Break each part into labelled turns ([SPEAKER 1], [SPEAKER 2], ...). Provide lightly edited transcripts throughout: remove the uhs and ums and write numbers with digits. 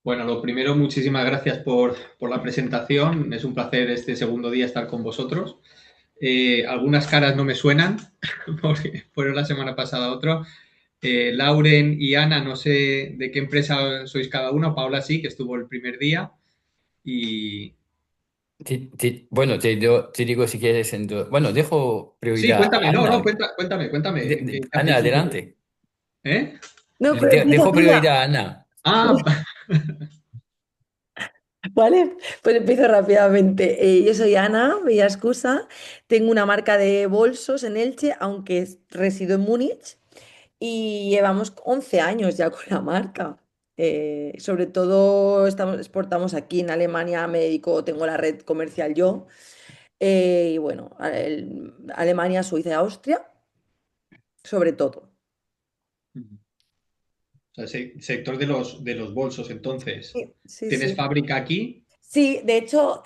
[SPEAKER 1] Bueno, lo primero, muchísimas gracias por la presentación. Es un placer este segundo día estar con vosotros. Algunas caras no me suenan, porque fueron la semana pasada otro. Lauren y Ana, no sé de qué empresa sois cada uno. Paula sí, que estuvo el primer día. Y
[SPEAKER 2] Bueno, te digo si quieres. Bueno, dejo
[SPEAKER 1] sí,
[SPEAKER 2] prioridad
[SPEAKER 1] cuéntame,
[SPEAKER 2] a
[SPEAKER 1] no, no,
[SPEAKER 2] Ana.
[SPEAKER 1] cuéntame, ¿qué
[SPEAKER 2] Ana,
[SPEAKER 1] hacéis un poco?
[SPEAKER 2] adelante.
[SPEAKER 1] ¿Eh?
[SPEAKER 3] No, pero empieza
[SPEAKER 2] Dejo
[SPEAKER 3] tú ya,
[SPEAKER 2] prioridad a Ana.
[SPEAKER 1] Ah,
[SPEAKER 3] ¿vale? Pues empiezo rápidamente. Yo soy Ana Villascusa, tengo una marca de bolsos en Elche, aunque resido en Múnich, y llevamos 11 años ya con la marca. Sobre todo exportamos aquí en Alemania, me dedico, tengo la red comercial yo, y bueno, Alemania, Suiza y Austria, sobre todo.
[SPEAKER 1] o sea, sector de los bolsos, entonces.
[SPEAKER 3] Sí, sí,
[SPEAKER 1] ¿Tienes
[SPEAKER 3] sí.
[SPEAKER 1] fábrica aquí?
[SPEAKER 3] Sí, de hecho,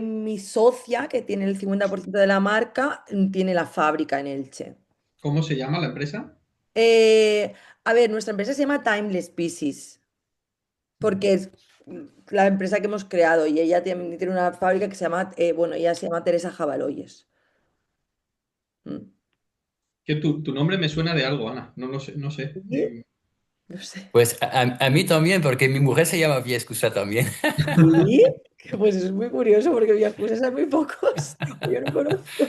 [SPEAKER 3] mi socia, que tiene el 50% de la marca, tiene la fábrica en Elche.
[SPEAKER 1] ¿Cómo se llama la empresa?
[SPEAKER 3] Eh, a ver, nuestra empresa se llama Timeless Pieces, porque es la empresa que hemos creado y ella tiene una fábrica que se llama, bueno, ella se llama Teresa Jabaloyes. Mm.
[SPEAKER 1] Que tu nombre me suena de algo, Ana. No lo sé, no sé.
[SPEAKER 3] ¿Sí? No sé.
[SPEAKER 2] Pues a mí también, porque mi mujer se llama Viescusa también.
[SPEAKER 3] ¿Sí? Pues es muy curioso porque viajes hay muy pocos. Yo no conozco.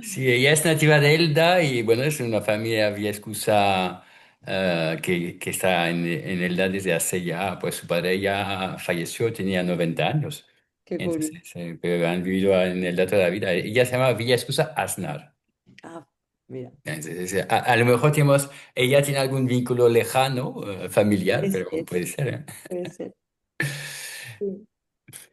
[SPEAKER 2] Sí, ella es nativa de Elda y bueno, es una familia viescusa que está en Elda desde hace ya, pues su padre ya falleció, tenía 90 años.
[SPEAKER 3] Qué curioso.
[SPEAKER 2] Entonces, pero han vivido en Elda toda la vida. Ella se llama Viescusa Aznar.
[SPEAKER 3] Ah, mira.
[SPEAKER 2] Entonces, a lo mejor tenemos, ella tiene algún vínculo lejano, familiar,
[SPEAKER 3] Puede
[SPEAKER 2] pero
[SPEAKER 3] ser,
[SPEAKER 2] puede ser, ¿eh?
[SPEAKER 3] puede ser. Sí.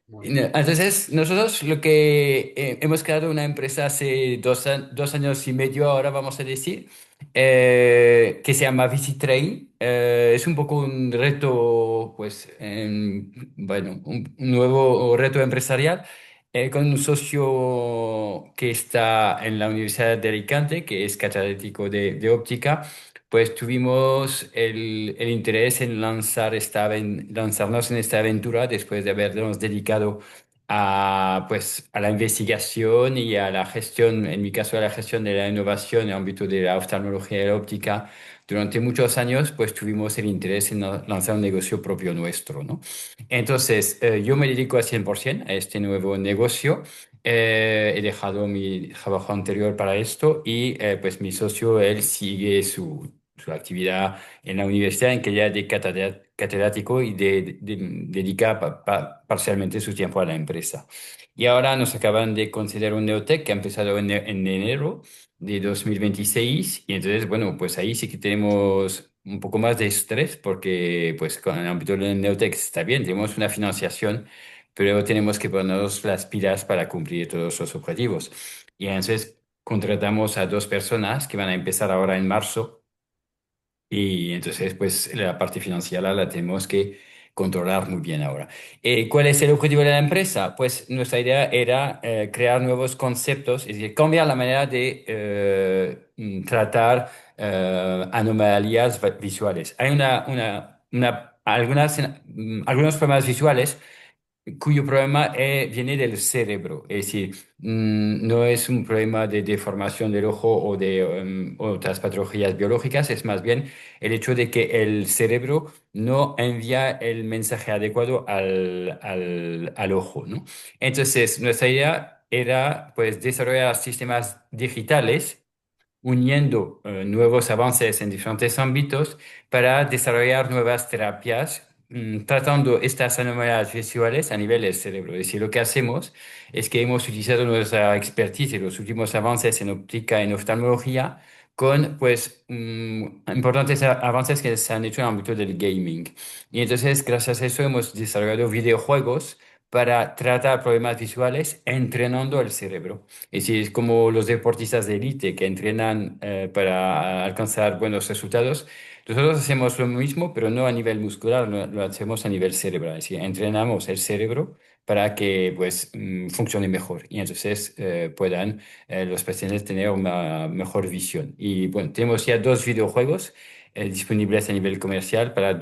[SPEAKER 1] Muy
[SPEAKER 2] Y no,
[SPEAKER 1] bien.
[SPEAKER 2] entonces, nosotros lo que hemos creado una empresa hace 2 años y medio, ahora vamos a decir, que se llama VisiTrain. Es un poco un reto, pues, bueno, un nuevo reto empresarial con un socio que está en la Universidad de Alicante, que es catedrático de óptica. Pues tuvimos el interés en lanzarnos en esta aventura después de habernos dedicado pues, a la investigación y a la gestión, en mi caso a la gestión de la innovación en el ámbito de la oftalmología y la óptica. Durante muchos años, pues tuvimos el interés en lanzar un negocio propio nuestro, ¿no? Entonces, yo me dedico a 100% a este nuevo negocio. He dejado mi trabajo anterior para esto y pues mi socio, él sigue su actividad en la universidad en que ya de catedrático y dedica parcialmente su tiempo a la empresa. Y ahora nos acaban de conceder un Neotec que ha empezado en enero de 2026 y entonces, bueno, pues ahí sí que tenemos un poco más de estrés porque pues con el ámbito del Neotec está bien, tenemos una financiación, pero tenemos que ponernos las pilas para cumplir todos los objetivos. Y entonces contratamos a 2 personas que van a empezar ahora en marzo y entonces, pues la parte financiera la tenemos que controlar muy bien ahora. ¿Cuál es el objetivo de la empresa? Pues nuestra idea era crear nuevos conceptos, es decir, cambiar la manera de tratar anomalías visuales. Hay algunos problemas visuales cuyo problema viene del cerebro. Es decir, no es un problema de deformación del ojo o de otras patologías biológicas, es más bien el hecho de que el cerebro no envía el mensaje adecuado al ojo, ¿no? Entonces, nuestra idea era pues desarrollar sistemas digitales uniendo nuevos avances en diferentes ámbitos para desarrollar nuevas terapias, tratando estas anomalías visuales a nivel del cerebro. Es decir, lo que hacemos es que hemos utilizado nuestra expertise y los últimos avances en óptica, en oftalmología, con pues importantes avances que se han hecho en el ámbito del gaming. Y entonces, gracias a eso, hemos desarrollado videojuegos para tratar problemas visuales entrenando el cerebro. Es decir, es como los deportistas de élite que entrenan para alcanzar buenos resultados. Nosotros hacemos lo mismo, pero no a nivel muscular, lo hacemos a nivel cerebral. Es decir, entrenamos el cerebro para que pues, funcione mejor y entonces puedan los pacientes tener una mejor visión. Y bueno, tenemos ya 2 videojuegos disponibles a nivel comercial para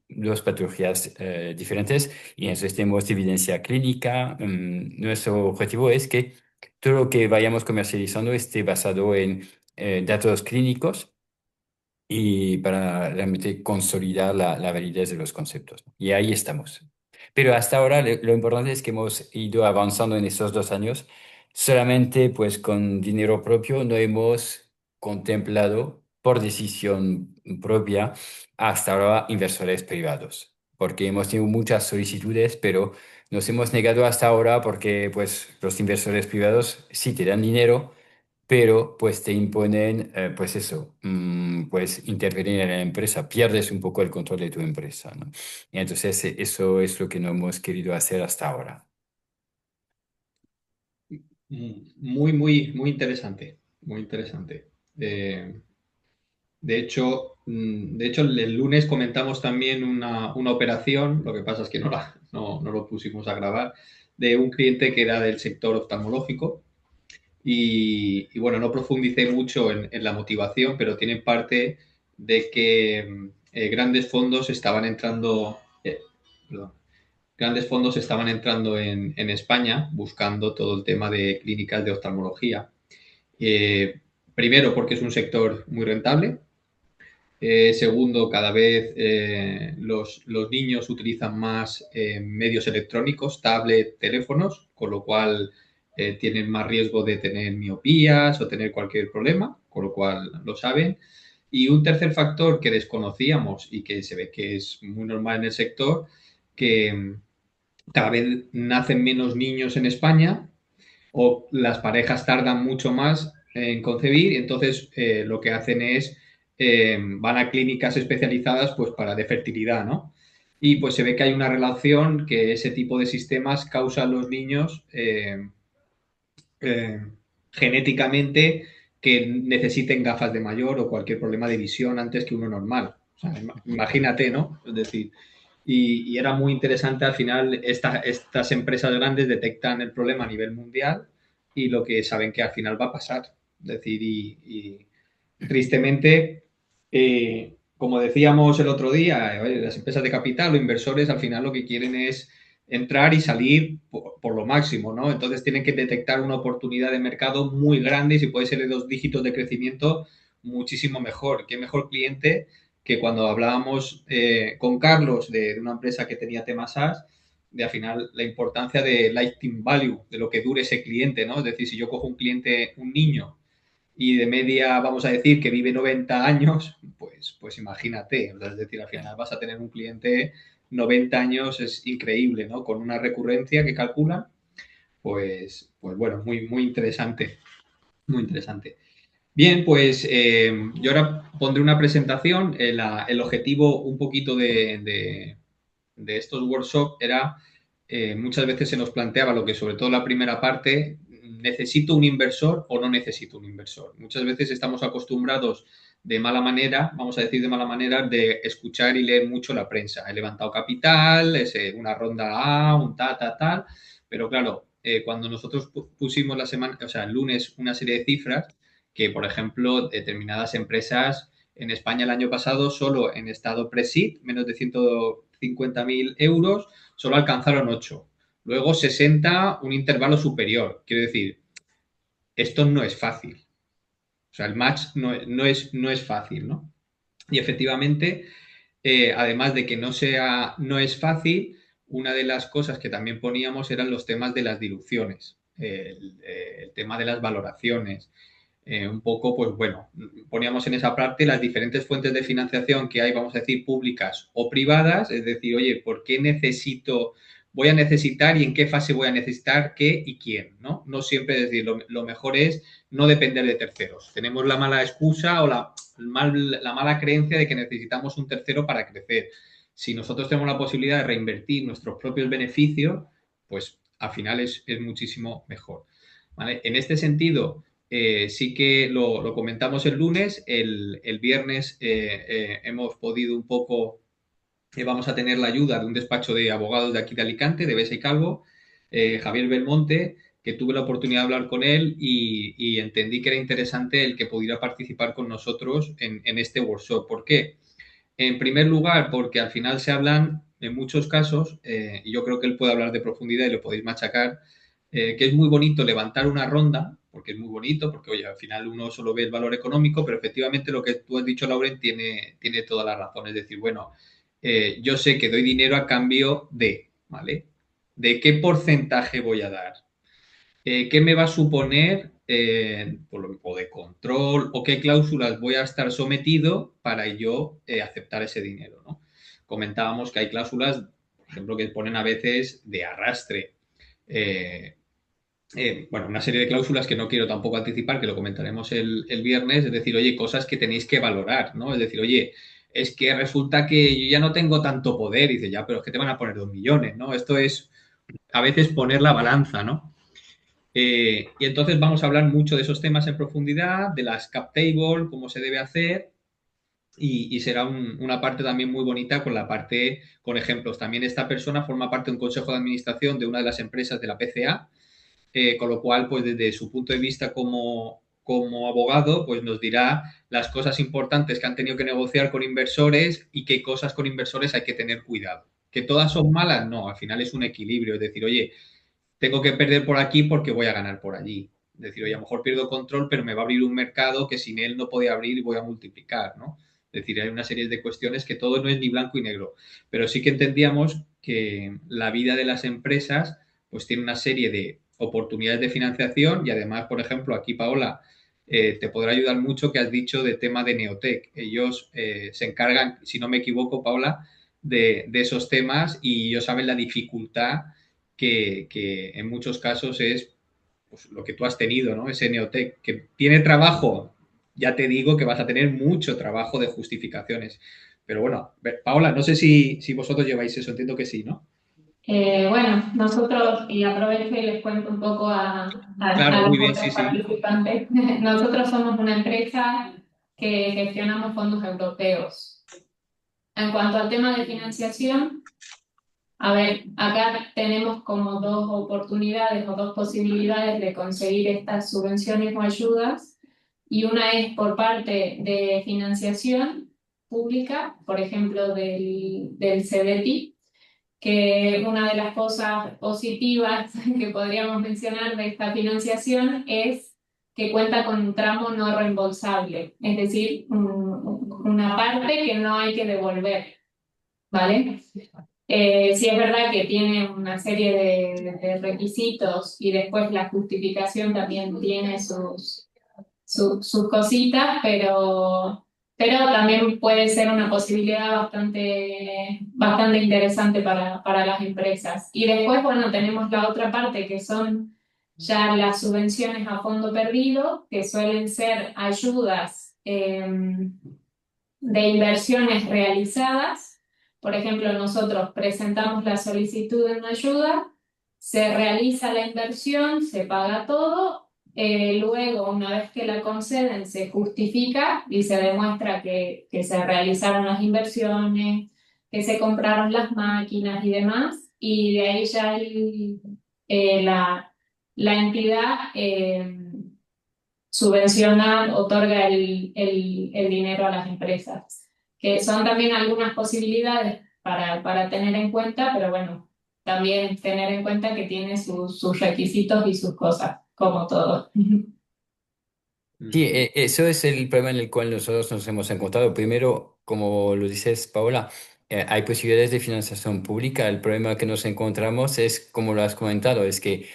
[SPEAKER 2] dos patologías diferentes y entonces tenemos evidencia clínica. Nuestro objetivo es que todo lo que vayamos comercializando esté basado en datos clínicos y para realmente consolidar la validez de los conceptos, ¿no? Y ahí estamos. Pero hasta ahora lo importante es que hemos ido avanzando en estos 2 años. Solamente pues con dinero propio no hemos contemplado por decisión propia hasta ahora inversores privados, porque hemos tenido muchas solicitudes, pero nos hemos negado hasta ahora porque pues los inversores privados sí te dan dinero pero pues te imponen, pues eso, pues intervenir en la empresa, pierdes un poco el control de tu empresa, ¿no? Y entonces eso es lo que no hemos querido hacer hasta ahora.
[SPEAKER 1] Muy, muy, muy interesante, muy interesante. De hecho, el lunes comentamos también una operación, lo que pasa es que no lo pusimos a grabar, de un cliente que era del sector oftalmológico y bueno, no profundicé mucho en la motivación, pero tiene parte de que grandes fondos estaban entrando, perdón, grandes fondos estaban entrando en España buscando todo el tema de clínicas de oftalmología. Primero, porque es un sector muy rentable. Segundo, cada vez los niños utilizan más medios electrónicos, tablet, teléfonos, con lo cual tienen más riesgo de tener miopías o tener cualquier problema, con lo cual lo saben. Y un tercer factor que desconocíamos y que se ve que es muy normal en el sector, que cada vez nacen menos niños en España o las parejas tardan mucho más en concebir y entonces lo que hacen es van a clínicas especializadas pues para de fertilidad, ¿no? Y pues se ve que hay una relación que ese tipo de sistemas causa a los niños eh, genéticamente que necesiten gafas de mayor o cualquier problema de visión antes que uno normal. O sea, imagínate, ¿no? Es decir, y era muy interesante al final, estas empresas grandes detectan el problema a nivel mundial y lo que saben que al final va a pasar. Es decir, y tristemente, como decíamos el otro día, las empresas de capital o inversores al final lo que quieren es entrar y salir por lo máximo, ¿no? Entonces tienen que detectar una oportunidad de mercado muy grande y si puede ser de 2 dígitos de crecimiento, muchísimo mejor. Qué mejor cliente que cuando hablábamos con Carlos de una empresa que tenía temas SaaS, de al final la importancia de lifetime value, de lo que dure ese cliente, ¿no? Es decir, si yo cojo un cliente, un niño, y de media vamos a decir que vive 90 años, pues imagínate, es decir, al final vas a tener un cliente 90 años, es increíble, ¿no? Con una recurrencia que calculan, pues bueno, muy, muy interesante, muy interesante. Bien, pues yo ahora pondré una presentación. El objetivo un poquito de estos workshops era, muchas veces se nos planteaba lo que sobre todo la primera parte, ¿necesito un inversor o no necesito un inversor? Muchas veces estamos acostumbrados de mala manera, vamos a decir de mala manera, de escuchar y leer mucho la prensa. He levantado capital, es una ronda A, un tal, pero claro, cuando nosotros pusimos la semana, o sea, el lunes una serie de cifras, que por ejemplo determinadas empresas en España el año pasado solo en estado pre-seed, menos de 150.000 euros, solo alcanzaron 8. Luego 60, un intervalo superior. Quiero decir, esto no es fácil. O sea, el match no es fácil, ¿no? Y efectivamente, además de que no es fácil, una de las cosas que también poníamos eran los temas de las diluciones, el tema de las valoraciones, un poco, pues bueno, poníamos en esa parte las diferentes fuentes de financiación que hay, vamos a decir, públicas o privadas, es decir, oye, ¿por qué voy a necesitar y en qué fase voy a necesitar qué y quién? No, no siempre, es decir, lo mejor es no depender de terceros. Tenemos la mala excusa o la mala creencia de que necesitamos un tercero para crecer. Si nosotros tenemos la posibilidad de reinvertir nuestros propios beneficios, pues al final es muchísimo mejor. ¿Vale? En este sentido, sí que lo comentamos el lunes, el viernes hemos podido un poco, vamos a tener la ayuda de un despacho de abogados de aquí de Alicante, de Besa y Calvo, Javier Belmonte, que tuve la oportunidad de hablar con él y entendí que era interesante el que pudiera participar con nosotros en este workshop. ¿Por qué? En primer lugar, porque al final se hablan en muchos casos, y yo creo que él puede hablar de profundidad y lo podéis machacar, que es muy bonito levantar una ronda, porque es muy bonito, porque oye, al final uno solo ve el valor económico, pero efectivamente lo que tú has dicho, Lauren, tiene toda la razón. Es decir, bueno, yo sé que doy dinero a cambio de, ¿vale? ¿De qué porcentaje voy a dar? ¿Qué me va a suponer o de control o qué cláusulas voy a estar sometido para yo aceptar ese dinero, ¿no? Comentábamos que hay cláusulas, por ejemplo, que ponen a veces de arrastre. Eh, bueno, una serie de cláusulas que no quiero tampoco anticipar, que lo comentaremos el viernes, es decir, oye, cosas que tenéis que valorar, ¿no? Es decir, oye, es que resulta que yo ya no tengo tanto poder, y dice, ya, pero es que te van a poner 2 millones, ¿no? Esto es a veces poner la balanza, ¿no? Y entonces vamos a hablar mucho de esos temas en profundidad, de las cap table, cómo se debe hacer, y será una parte también muy bonita con la parte, con ejemplos. También esta persona forma parte de un consejo de administración de una de las empresas de la PCA, con lo cual, pues desde su punto de vista como abogado, pues nos dirá las cosas importantes que han tenido que negociar con inversores y qué cosas con inversores hay que tener cuidado. ¿Que todas son malas? No, al final es un equilibrio, es decir, oye, tengo que perder por aquí porque voy a ganar por allí. Es decir, oye, a lo mejor pierdo control, pero me va a abrir un mercado que sin él no podía abrir y voy a multiplicar, ¿no? Es decir, hay una serie de cuestiones que todo no es ni blanco y negro, pero sí que entendíamos que la vida de las empresas pues tiene una serie de oportunidades de financiación y además, por ejemplo, aquí Paola te podrá ayudar mucho que has dicho de tema de Neotec. Ellos se encargan, si no me equivoco, Paola, de esos temas y ellos saben la dificultad que en muchos casos es pues, lo que tú has tenido, ¿no? Ese Neotec, que tiene trabajo, ya te digo que vas a tener mucho trabajo de justificaciones. Pero bueno, Paola, no sé si vosotros lleváis eso, entiendo que sí, ¿no?
[SPEAKER 4] Bueno, nosotros, y aprovecho y les cuento un poco a
[SPEAKER 1] Claro,
[SPEAKER 4] los
[SPEAKER 1] muy bien, sí,
[SPEAKER 4] otros
[SPEAKER 1] sí.
[SPEAKER 4] participantes, nosotros somos una empresa que gestionamos fondos europeos. En cuanto al tema de financiación, a ver, acá tenemos como dos oportunidades o dos posibilidades de conseguir estas subvenciones o ayudas, y una es por parte de financiación pública, por ejemplo, del CDTI, que una de las cosas positivas que podríamos mencionar de esta financiación es que cuenta con un tramo no reembolsable, es decir, una parte que no hay que devolver, ¿vale? Sí es verdad que tiene una serie de requisitos y después la justificación también tiene sus cositas, pero también puede ser una posibilidad bastante interesante para las empresas. Y después, bueno, tenemos la otra parte que son ya las subvenciones a fondo perdido, que suelen ser ayudas de inversiones realizadas. Por ejemplo, nosotros presentamos la solicitud de una ayuda, se realiza la inversión, se paga todo, luego, una vez que la conceden, se justifica y se demuestra que se realizaron las inversiones, que se compraron las máquinas y demás, y de ahí ya la entidad subvenciona, otorga el dinero a las empresas, que son también algunas posibilidades para tener en cuenta, pero bueno, también tener en cuenta que tiene sus requisitos y sus cosas, como todo.
[SPEAKER 2] Sí, eso es el problema en el cual nosotros nos hemos encontrado. Primero, como lo dices, Paola, hay posibilidades de financiación pública. El problema que nos encontramos es, como lo has comentado, es que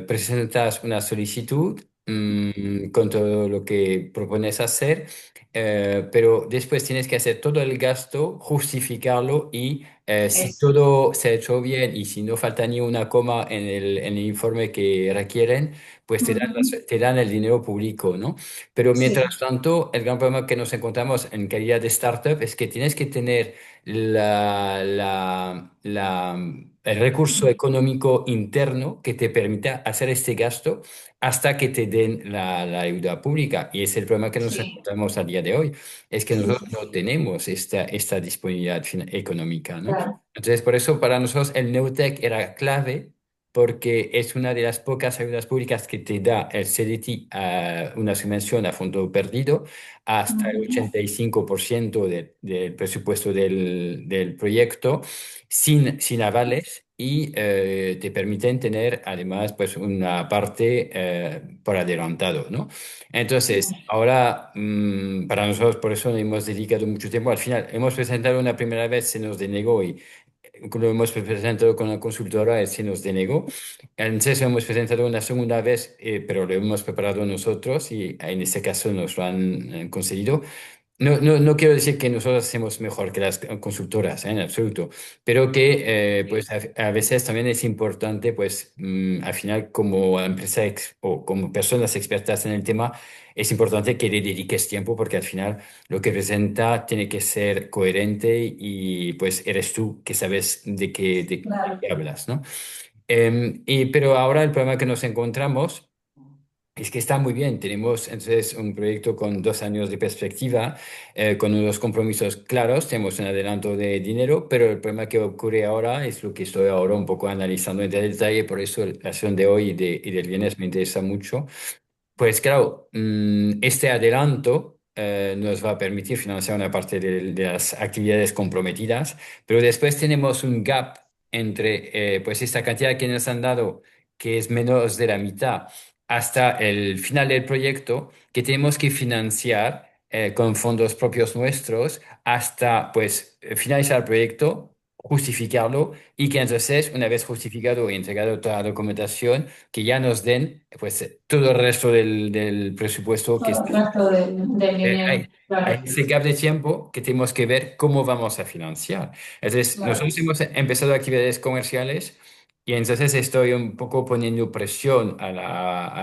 [SPEAKER 2] presentas una solicitud con todo lo que propones hacer, pero después tienes que hacer todo el gasto, justificarlo y si
[SPEAKER 4] Es,
[SPEAKER 2] todo se ha hecho bien y si no falta ni una coma en el informe que requieren, pues
[SPEAKER 4] ujú,
[SPEAKER 2] te dan el dinero público, ¿no? Pero
[SPEAKER 4] sí,
[SPEAKER 2] mientras tanto, el gran problema que nos encontramos en calidad de startup es que tienes que tener el recurso económico interno que te permita hacer este gasto hasta que te den la ayuda pública. Y es el problema que nos
[SPEAKER 4] sí,
[SPEAKER 2] encontramos a día de hoy, es que
[SPEAKER 4] sí,
[SPEAKER 2] nosotros
[SPEAKER 4] sí,
[SPEAKER 2] no tenemos esta disponibilidad económica, ¿no?
[SPEAKER 4] claro,
[SPEAKER 2] Entonces, por eso para nosotros el Neutec era clave porque es una de las pocas ayudas públicas que te da el CDT, una subvención a fondo perdido hasta el 85% del presupuesto del proyecto sin avales y te permiten tener además pues una parte por adelantado, ¿no? Entonces, ahora para nosotros por eso hemos dedicado mucho tiempo. Al final hemos presentado una primera vez, se nos denegó y lo hemos presentado con la consultora, se nos denegó. Entonces hemos presentado una segunda vez, pero lo hemos preparado nosotros y en este caso nos lo han concedido. No quiero decir que nosotros hacemos mejor que las consultoras, en absoluto, pero que pues a veces también es importante, pues al final como empresa o como personas expertas en el tema, es importante que le dediques tiempo porque al final lo que presenta tiene que ser coherente y pues eres tú que sabes de qué hablas, ¿no? Pero ahora el problema que nos encontramos es que está muy bien. Tenemos entonces un proyecto con 2 años de perspectiva, con unos compromisos claros, tenemos un adelanto de dinero, pero el problema que ocurre ahora es lo que estoy ahora un poco analizando en detalle, por eso la sesión de hoy y del viernes me interesa mucho. Pues claro, este adelanto nos va a permitir financiar una parte de las actividades comprometidas, pero después tenemos un gap entre pues esta cantidad que nos han dado, que es menos de la mitad, hasta el final del proyecto, que tenemos que financiar con fondos propios nuestros hasta pues finalizar el proyecto, justificarlo y que entonces, una vez justificado y entregado toda la documentación, que ya nos den pues todo el resto del presupuesto que
[SPEAKER 4] Todo
[SPEAKER 2] está.
[SPEAKER 4] el resto del dinero,
[SPEAKER 2] Hay
[SPEAKER 4] claro,
[SPEAKER 2] ese gap de tiempo que tenemos que ver cómo vamos a financiar. Entonces,
[SPEAKER 4] claro.
[SPEAKER 2] nosotros hemos empezado actividades comerciales y entonces estoy un poco poniendo presión a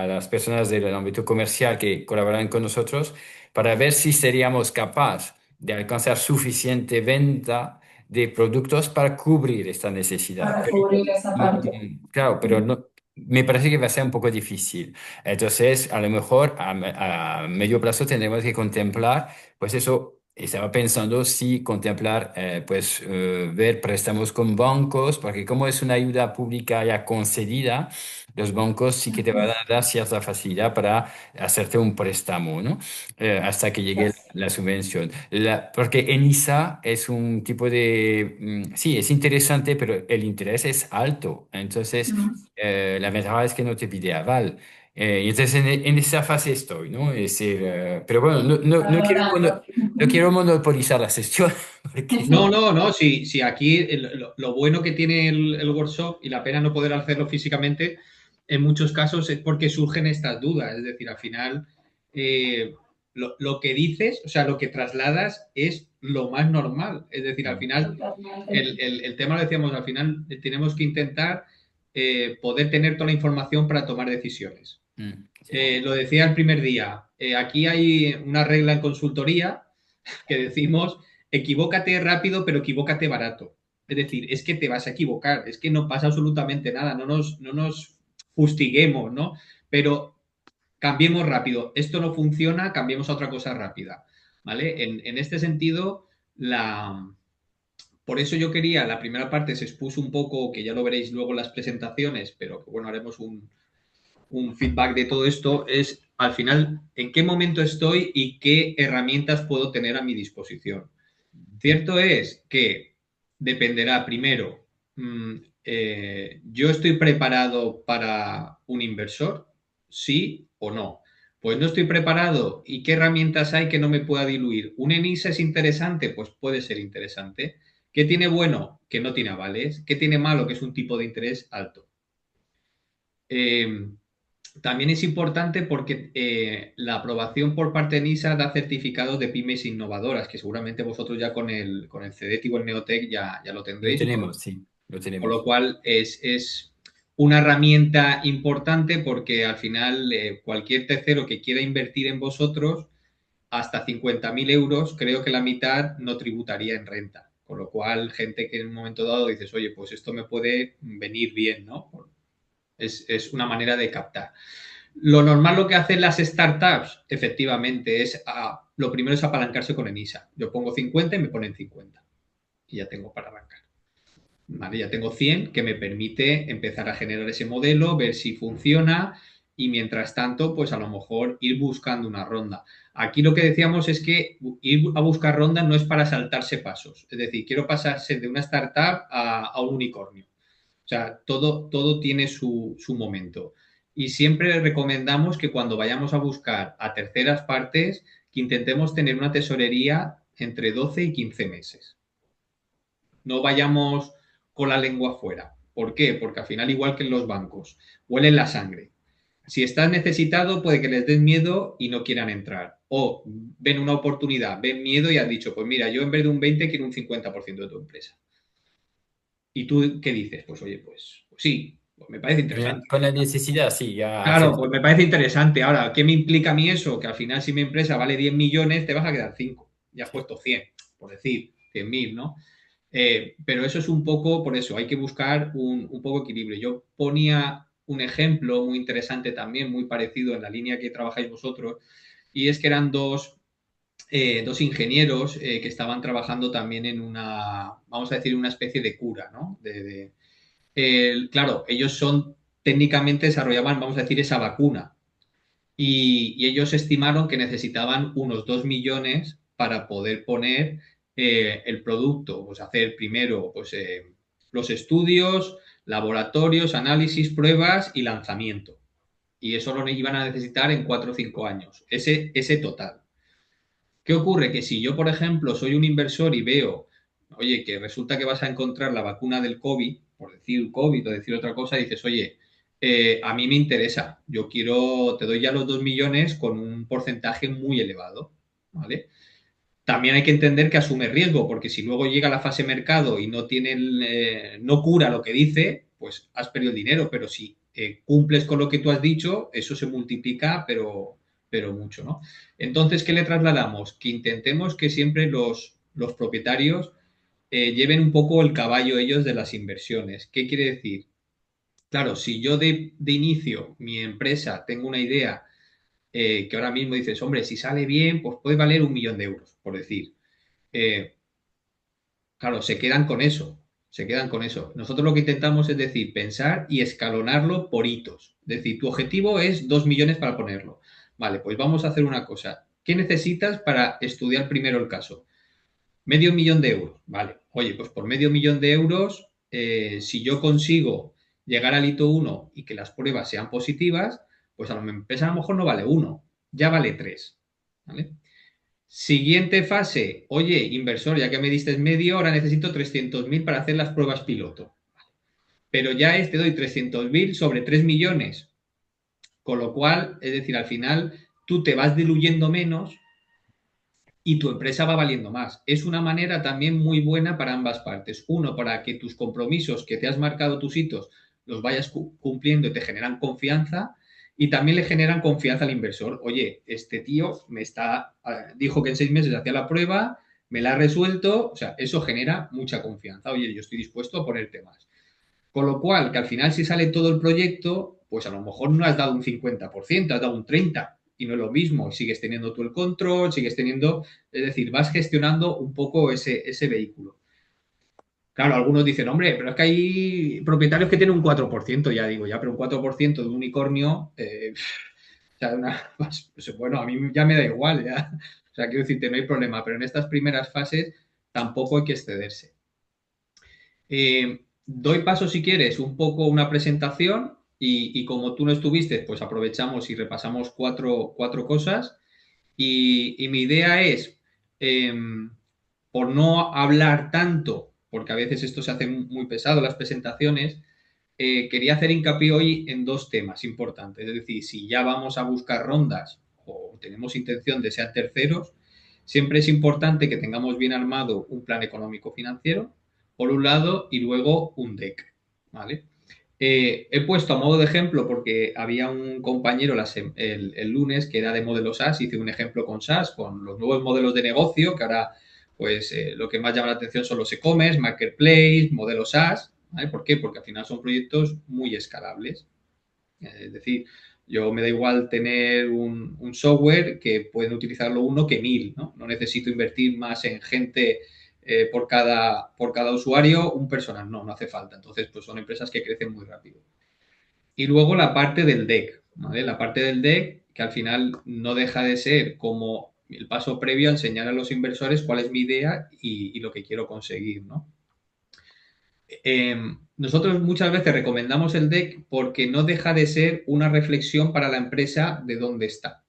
[SPEAKER 2] las personas del ámbito comercial que colaboran con nosotros para ver si seríamos capaces de alcanzar suficiente venta de productos para cubrir esta necesidad.
[SPEAKER 4] Para cubrir esa parte.
[SPEAKER 2] Claro, pero no, me parece que va a ser un poco difícil. Entonces, a lo mejor a medio plazo tendremos que contemplar, pues eso, estaba pensando si contemplar, pues ver préstamos con bancos, porque como es una ayuda pública ya concedida, los bancos sí que te van a dar cierta facilidad para hacerte un préstamo, ¿no? Hasta que llegue la subvención. Porque ENISA es un tipo de, sí, es interesante, pero el interés es alto. Entonces, la ventaja es que no te pide aval. Y entonces en esa fase estoy, ¿no? Es decir, pero bueno,
[SPEAKER 4] Valorando.
[SPEAKER 2] no quiero monopolizar la sesión, porque
[SPEAKER 1] No, no, no, sí, aquí lo bueno que tiene el workshop y la pena no poder hacerlo físicamente, en muchos casos es porque surgen estas dudas. Es decir, al final, lo que dices, o sea, lo que trasladas es lo más normal. Es decir, al final,
[SPEAKER 4] Totalmente.
[SPEAKER 1] el tema lo decíamos, al final tenemos que intentar poder tener toda la información para tomar decisiones.
[SPEAKER 2] Sí.
[SPEAKER 1] Lo decía el primer día, aquí hay una regla en consultoría que decimos, equivócate rápido, pero equivócate barato. Es decir, es que te vas a equivocar, es que no pasa absolutamente nada, no nos fustiguemos, ¿no? Pero cambiemos rápido. Esto no funciona, cambiemos a otra cosa rápida, ¿vale? En este sentido, por eso yo quería, la primera parte se expuso un poco, que ya lo veréis luego en las presentaciones, pero que bueno, haremos un feedback de todo esto, es al final en qué momento estoy y qué herramientas puedo tener a mi disposición. Cierto es que dependerá primero, yo estoy preparado para un inversor, sí o no. Pues no estoy preparado. ¿Y qué herramientas hay que no me pueda diluir? ¿Un ENISA es interesante? Pues puede ser interesante. ¿Qué tiene bueno? Que no tiene avales. ¿Qué tiene malo? Que es un tipo de interés alto. También es importante porque la aprobación por parte de NISA da certificados de pymes innovadoras, que seguramente vosotros ya con el CEDETI o el Neotec ya lo
[SPEAKER 2] Lo
[SPEAKER 1] tendréis,
[SPEAKER 2] tenemos, sí, lo
[SPEAKER 1] por lo
[SPEAKER 2] tenemos.
[SPEAKER 1] cual es una herramienta importante porque al final cualquier tercero que quiera invertir en vosotros, hasta 50.000 euros, creo que la mitad no tributaría en renta. Con lo cual, gente que en un momento dado dices, oye, pues esto me puede venir bien, ¿no? Es una manera de captar. Lo normal lo que hacen las startups, efectivamente, lo primero es apalancarse con ENISA. Yo pongo 50 y me ponen 50. Y ya tengo para arrancar. ¿vale? Ya tengo 100 que me permite empezar a generar ese modelo, ver si funciona y mientras tanto, pues a lo mejor ir buscando una ronda. Aquí lo que decíamos es que ir a buscar ronda no es para saltarse pasos. Es decir, quiero pasarse de una startup a un unicornio. O sea, todo tiene su momento. Y siempre recomendamos que cuando vayamos a buscar a terceras partes, que intentemos tener una tesorería entre 12 y 15 meses. No vayamos con la lengua afuera. ¿Por qué? Porque al final, igual que en los bancos, huelen la sangre. Si estás necesitado, puede que les des miedo y no quieran entrar. O ven una oportunidad, ven miedo y han dicho, pues mira, yo en vez de un 20 quiero un 50% de tu empresa. ¿Y tú qué dices? Pues oye, pues sí, pues me parece interesante.
[SPEAKER 2] Con la necesidad, sí, ya
[SPEAKER 1] Claro, pues
[SPEAKER 2] acepto.
[SPEAKER 1] me parece interesante. Ahora, ¿qué me implica a mí eso? Que al final, si mi empresa vale 10 millones, te vas a quedar 5. Ya has puesto 100, por decir, 100.000, ¿no? Pero eso es un poco, por eso, hay que buscar un poco equilibrio. Yo ponía un ejemplo muy interesante también, muy parecido en la línea que trabajáis vosotros, y es que eran dos ingenieros que estaban trabajando también en una, vamos a decir, una especie de cura, ¿no? Claro, ellos técnicamente desarrollaban, vamos a decir, esa vacuna, y ellos estimaron que necesitaban unos 2 millones para poder poner el producto, pues hacer primero pues, los estudios, laboratorios, análisis, pruebas y lanzamiento. Y eso lo iban a necesitar en 4 o 5 años, ese total. ¿Qué ocurre? Que si yo, por ejemplo, soy un inversor y veo, oye, que resulta que vas a encontrar la vacuna del COVID, por decir COVID o decir otra cosa, dices, oye, a mí me interesa, yo quiero, te doy ya los 2 millones con un porcentaje muy elevado, ¿vale? También hay que entender que asume riesgo, porque si luego llega la fase mercado y no cura lo que dice, pues has perdido el dinero, pero si cumples con lo que tú has dicho, eso se multiplica, pero mucho, ¿no? Entonces, ¿qué le trasladamos? Que intentemos que siempre los propietarios lleven un poco el caballo ellos de las inversiones. ¿Qué quiere decir? Claro, si yo de inicio mi empresa tengo una idea que ahora mismo dices, hombre, si sale bien, pues puede valer 1 millón de euros, por decir. Eh, claro, se quedan con eso, se quedan con eso. Nosotros lo que intentamos es decir, pensar y escalonarlo por hitos. Es decir, tu objetivo es 2 millones para ponerlo. Vale, pues vamos a hacer una cosa. ¿Qué necesitas para estudiar primero el caso? Medio millón de euros. Vale, oye, pues por medio millón de euros, si yo consigo llegar al hito 1 y que las pruebas sean positivas, pues a la empresa a lo mejor no vale 1, ya vale 3. ¿Vale? Siguiente fase, oye, inversor, ya que me diste medio, ahora necesito 300.000 para hacer las pruebas piloto. Pero ya te doy 300.000 sobre 3 millones. Con lo cual, es decir, al final tú te vas diluyendo menos y tu empresa va valiendo más. Es una manera también muy buena para ambas partes. Uno, para que tus compromisos que te has marcado tus hitos los vayas cumpliendo y te generan confianza. Y también le generan confianza al inversor. Oye, este tío dijo que en 6 meses hacía la prueba, me la ha resuelto. O sea, eso genera mucha confianza. Oye, yo estoy dispuesto a ponerte más. Con lo cual, que al final si sale todo el proyecto, pues a lo mejor no has dado un 50%, has dado un 30%, y no es lo mismo. Sigues teniendo tú el control, sigues teniendo, es decir, vas gestionando un poco ese vehículo. Claro, algunos dicen, hombre, pero es que hay propietarios que tienen un 4%, ya digo, ya, pero un 4% de un unicornio, o sea, pues, bueno, a mí ya me da igual, ya. O sea, quiero decirte, no hay problema, pero en estas primeras fases tampoco hay que excederse. Doy paso, si quieres, un poco una presentación y como tú no estuviste, pues aprovechamos y repasamos cuatro cosas. Y mi idea es, eh, por no hablar tanto, porque a veces esto se hace muy pesado, las presentaciones, quería hacer hincapié hoy en dos temas importantes. Es decir, si ya vamos a buscar rondas o tenemos intención de ser terceros, siempre es importante que tengamos bien armado un plan económico financiero, por un lado, y luego un deck, ¿vale? He puesto a modo de ejemplo porque había un compañero el lunes que era de modelos SaaS, hice un ejemplo con SaaS, con los nuevos modelos de negocio, que ahora pues lo que más llama la atención son los e-commerce, marketplace, modelos SaaS. ¿Vale? ¿Por qué? Porque al final son proyectos muy escalables. Es decir, yo me da igual tener un software que pueden utilizarlo uno que 1000, ¿no? No necesito invertir más en gente por cada usuario, un personal. No, no hace falta. Entonces, pues son empresas que crecen muy rápido. Y luego la parte del deck, ¿vale? La parte del deck, que al final no deja de ser como el paso previo a enseñar a los inversores cuál es mi idea y lo que quiero conseguir, ¿no? Nosotros muchas veces recomendamos el deck porque no deja de ser una reflexión para la empresa de dónde está.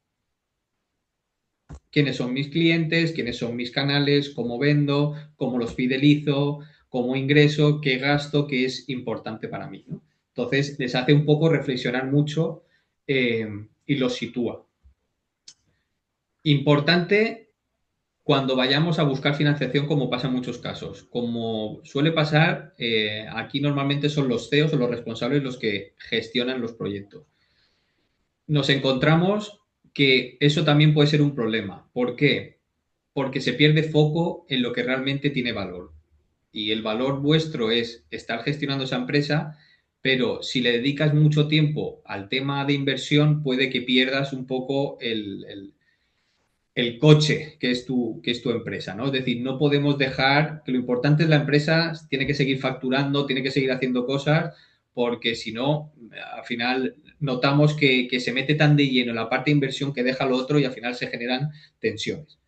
[SPEAKER 1] Quiénes son mis clientes, quiénes son mis canales, cómo vendo, cómo los fidelizo, cómo ingreso, qué gasto, qué es importante para mí, ¿no? Entonces, les hace un poco reflexionar mucho y los sitúa. Importante cuando vayamos a buscar financiación, como pasa en muchos casos. Como suele pasar, aquí normalmente son los CEOs o los responsables los que gestionan los proyectos. Nos encontramos que eso también puede ser un problema. ¿Por qué? Porque se pierde foco en lo que realmente tiene valor. Y el valor vuestro es estar gestionando esa empresa, pero si le dedicas mucho tiempo al tema de inversión, puede que pierdas un poco el coche que es tu empresa, ¿no? Es decir, no podemos dejar que lo importante es la empresa, tiene que seguir facturando, tiene que seguir haciendo cosas, porque si no, al final notamos que se mete tan de lleno en la parte de inversión que deja lo otro y al final se generan tensiones.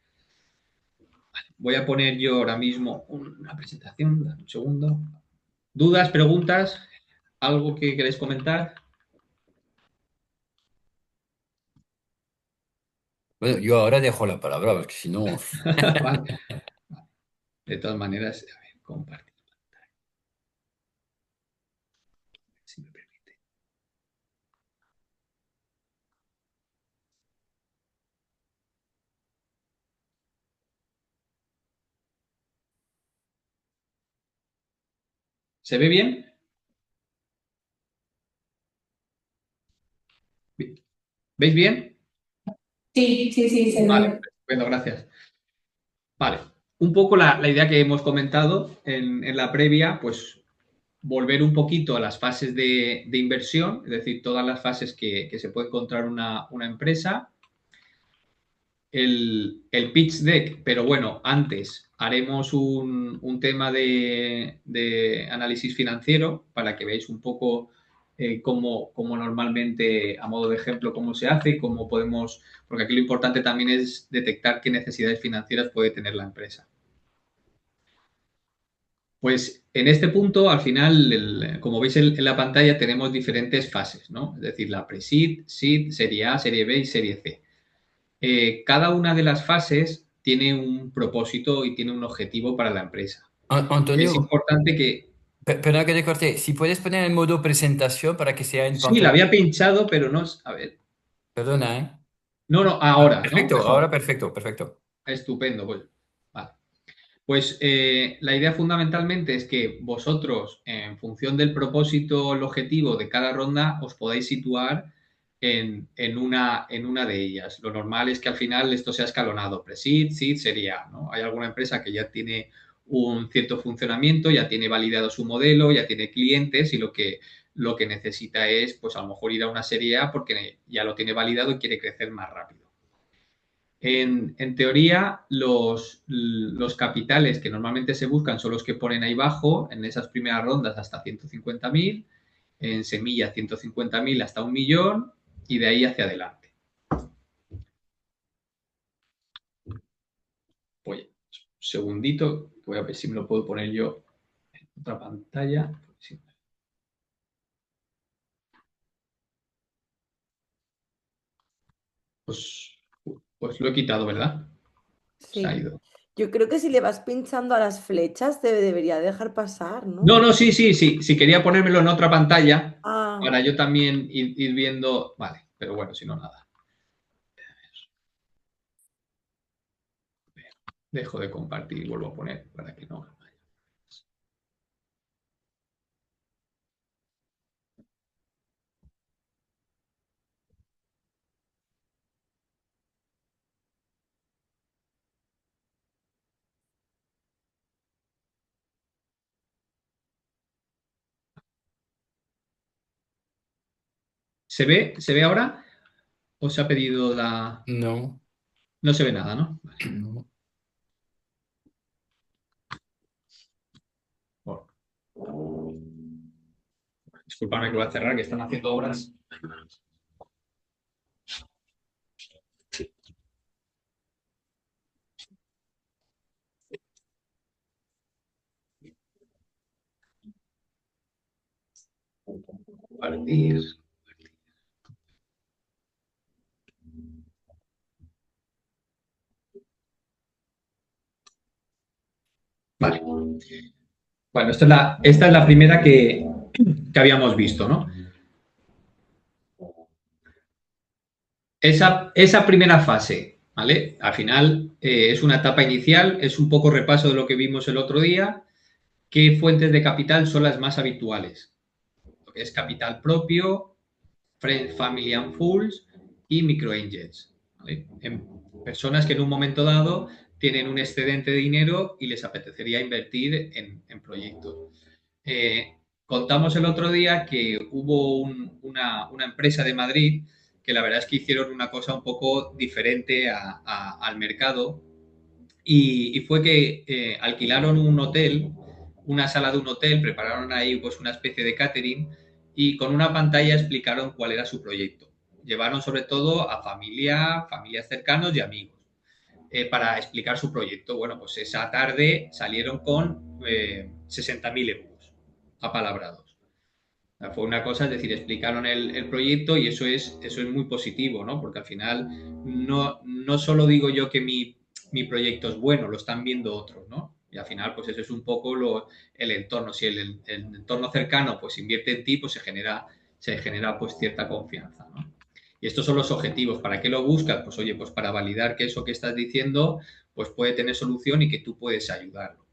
[SPEAKER 1] Voy a poner yo ahora mismo una presentación, un segundo. ¿Dudas, preguntas? ¿Algo que queréis comentar?
[SPEAKER 2] Bueno, yo ahora dejo la palabra porque si no...
[SPEAKER 1] Vale. De todas maneras, a ver, compartir pantalla, si me permite. ¿Se ve bien? ¿Veis bien?
[SPEAKER 4] Sí, sí, sí, se
[SPEAKER 1] Vale,
[SPEAKER 4] ve.
[SPEAKER 1] bueno, gracias. Vale, un poco la idea que hemos comentado en la previa, pues volver un poquito a las fases de inversión, es decir, todas las fases que se puede encontrar una empresa, el pitch deck, pero bueno, antes haremos un tema de análisis financiero para que veáis un poco cómo normalmente, a modo de ejemplo, cómo se hace y cómo podemos, porque aquí lo importante también es detectar qué necesidades financieras puede tener la empresa. Pues en este punto, al final, como veis en la pantalla, tenemos diferentes fases, ¿no? Es decir, la pre-seed, seed, serie A, serie B y serie C. Cada una de las fases tiene un propósito y tiene un objetivo para la empresa. Es
[SPEAKER 2] Antonio,
[SPEAKER 1] importante que...
[SPEAKER 2] perdona que te corte. Si puedes poner en modo presentación para que sea en
[SPEAKER 1] Sí, la
[SPEAKER 2] pantalla.
[SPEAKER 1] había pinchado, pero no... A ver.
[SPEAKER 2] Perdona, ¿eh?
[SPEAKER 1] No, no,
[SPEAKER 2] Ah,
[SPEAKER 1] ahora, ¿no?
[SPEAKER 2] perfecto,
[SPEAKER 1] Mejor.
[SPEAKER 2] ahora perfecto, perfecto.
[SPEAKER 1] Estupendo, pues. Vale. Pues la idea fundamentalmente es que vosotros, en función del propósito, el objetivo de cada ronda, os podáis situar en una de ellas. Lo normal es que al final esto sea escalonado, pre-seed, seed, serie A, ¿no? Hay alguna empresa que ya tiene un cierto funcionamiento, ya tiene validado su modelo, ya tiene clientes y lo que necesita es, pues a lo mejor ir a una serie A porque ya lo tiene validado y quiere crecer más rápido. En teoría, los capitales que normalmente se buscan son los que ponen ahí abajo, en esas primeras rondas hasta 150.000, en semilla 150.000 hasta 1 millón y de ahí hacia adelante. Oye, un segundito, voy a ver si me lo puedo poner yo en otra pantalla. Pues, pues lo he quitado, ¿verdad? Se ha
[SPEAKER 3] Sí.
[SPEAKER 1] ido.
[SPEAKER 3] Yo creo que si le vas pinchando a las flechas debería dejar pasar,
[SPEAKER 1] No,
[SPEAKER 3] ¿no?
[SPEAKER 1] no, sí, sí, sí. Si quería ponérmelo en otra pantalla
[SPEAKER 3] Ah,
[SPEAKER 1] para yo también ir viendo. Vale, pero bueno, si no, nada. Dejo de compartir y vuelvo a poner para que no. ¿Se ve ahora? ¿O se ha pedido la...?
[SPEAKER 2] No,
[SPEAKER 1] No se ve nada, ¿no? Vale.
[SPEAKER 2] no.
[SPEAKER 1] Disculpadme que voy a cerrar, que están haciendo obras. Compartir. Vale. Bueno, esta es la primera que habíamos visto, ¿no? Esa primera fase, ¿vale? Al final es una etapa inicial, es un poco repaso de lo que vimos el otro día. ¿Qué fuentes de capital son las más habituales? Lo que es capital propio, Friends, Family and Fools y microangels, ¿vale? En personas que en un momento dado tienen un excedente de dinero y les apetecería invertir en proyectos. Contamos el otro día que hubo una empresa de Madrid que la verdad es que hicieron una cosa un poco diferente al mercado y fue que alquilaron un hotel, una sala de un hotel, prepararon ahí pues una especie de catering y con una pantalla explicaron cuál era su proyecto. Llevaron sobre todo a familias cercanos y amigos para explicar su proyecto. Bueno, pues esa tarde salieron con 60.000 euros apalabrados. Fue una cosa, es decir, explicaron el proyecto y eso es muy positivo, ¿no? Porque al final no solo digo yo que mi proyecto es bueno, lo están viendo otros, ¿no? Y al final, pues eso es un poco el entorno. Si el entorno cercano pues invierte en ti, pues se genera pues cierta confianza, ¿no? Y estos son los objetivos. ¿Para qué lo buscas? Pues oye, pues para validar que eso que estás diciendo pues puede tener solución y que tú puedes ayudarlo.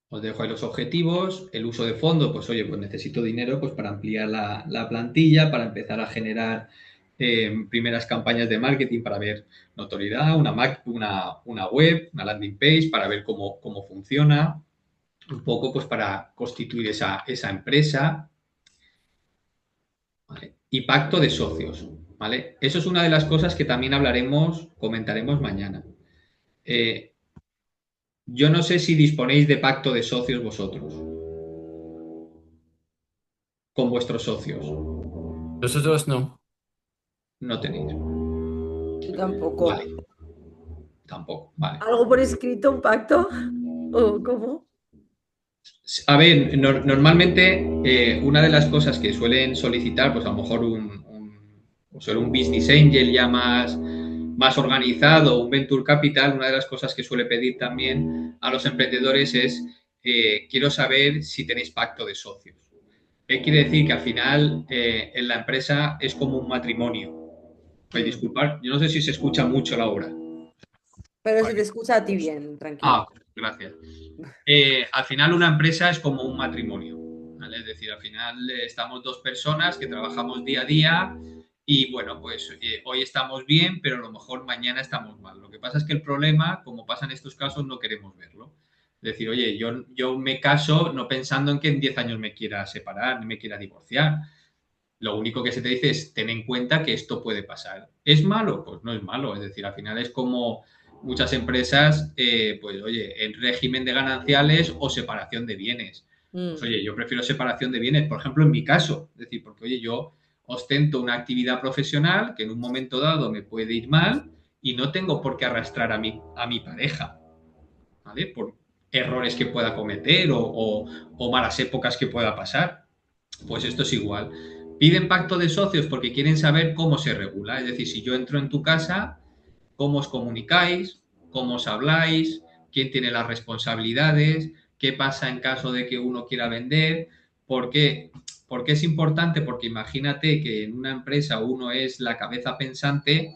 [SPEAKER 1] Os dejo ahí los objetivos, el uso de fondo, pues oye, pues necesito dinero pues para ampliar la plantilla, para empezar a generar primeras campañas de marketing para ver notoriedad, una web, una landing page, para ver cómo funciona, un poco pues para constituir esa empresa, ¿vale? Y pacto de socios, ¿vale? Eso es una de las cosas que también comentaremos mañana. Yo no sé si disponéis de pacto de socios vosotros, con vuestros socios.
[SPEAKER 2] Nosotros no.
[SPEAKER 1] No tenéis.
[SPEAKER 3] Yo tampoco.
[SPEAKER 1] Vale. Tampoco, vale.
[SPEAKER 3] ¿Algo por escrito, un pacto? ¿O cómo?
[SPEAKER 1] A ver, normalmente una de las cosas que suelen solicitar, pues a lo mejor un business angel ya más organizado, un venture capital, una de las cosas que suele pedir también a los emprendedores es quiero saber si tenéis pacto de socios. Quiere decir que al final en la empresa es como un matrimonio. Disculpad, yo no sé si se escucha mucho la obra.
[SPEAKER 3] Pero se te escucha a ti bien, tranquilo.
[SPEAKER 1] Gracias. Al final una empresa es como un matrimonio, ¿vale? Es decir, al final estamos dos personas que trabajamos día a día y bueno, pues hoy estamos bien, pero a lo mejor mañana estamos mal. Lo que pasa es que el problema, como pasa en estos casos, no queremos verlo. Es decir, oye, yo me caso no pensando en que en 10 años me quiera separar, ni me quiera divorciar. Lo único que se te dice es ten en cuenta que esto puede pasar. ¿Es malo? Pues no es malo. Es decir, al final es como muchas empresas, pues oye, en régimen de gananciales o separación de bienes. Pues oye, yo prefiero separación de bienes, por ejemplo, en mi caso. Es decir, porque oye, yo ostento una actividad profesional que en un momento dado me puede ir mal y no tengo por qué arrastrar a mi pareja, ¿vale? Por errores que pueda cometer o malas épocas que pueda pasar. Pues esto es igual. Piden pacto de socios porque quieren saber cómo se regula. Es decir, si yo entro en tu casa, cómo os comunicáis, cómo os habláis, quién tiene las responsabilidades, qué pasa en caso de que uno quiera vender. ¿Por qué? Porque es importante, porque imagínate que en una empresa uno es la cabeza pensante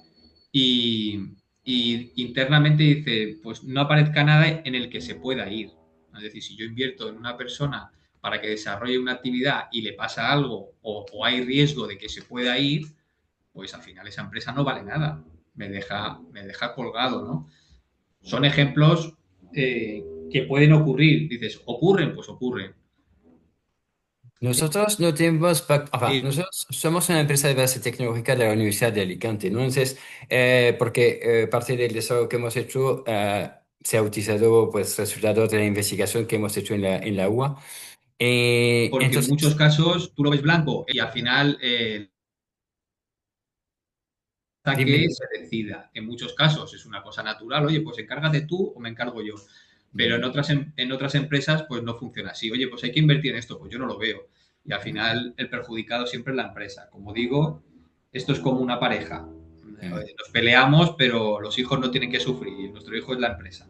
[SPEAKER 1] y internamente dice, pues no aparezca nada en el que se pueda ir. Es decir, si yo invierto en una persona para que desarrolle una actividad y le pasa algo o hay riesgo de que se pueda ir, pues al final esa empresa no vale nada. Me deja colgado, ¿no? Son ejemplos que pueden ocurrir. Dices, ¿ocurren? Pues ocurren.
[SPEAKER 2] Nosotros no tenemos pacto. Nosotros somos una empresa de base tecnológica de la Universidad de Alicante. Entonces, porque parte del desarrollo que hemos hecho se ha utilizado pues resultados de la investigación que hemos hecho en la UA.
[SPEAKER 1] Porque en muchos
[SPEAKER 2] Entonces,
[SPEAKER 1] casos tú lo ves blanco y al final hasta
[SPEAKER 2] dime,
[SPEAKER 1] que
[SPEAKER 2] dime.
[SPEAKER 1] se decida. En muchos casos es una cosa natural, oye, pues encárgate tú o me encargo yo. Pero
[SPEAKER 2] Mm.
[SPEAKER 1] en otras empresas pues no funciona así. Oye, pues hay que invertir en esto, pues yo no lo veo. Y al final el perjudicado siempre es la empresa. Como digo, esto es como una pareja.
[SPEAKER 2] Mm.
[SPEAKER 1] Nos peleamos, pero los hijos no tienen que sufrir y nuestro hijo es la empresa.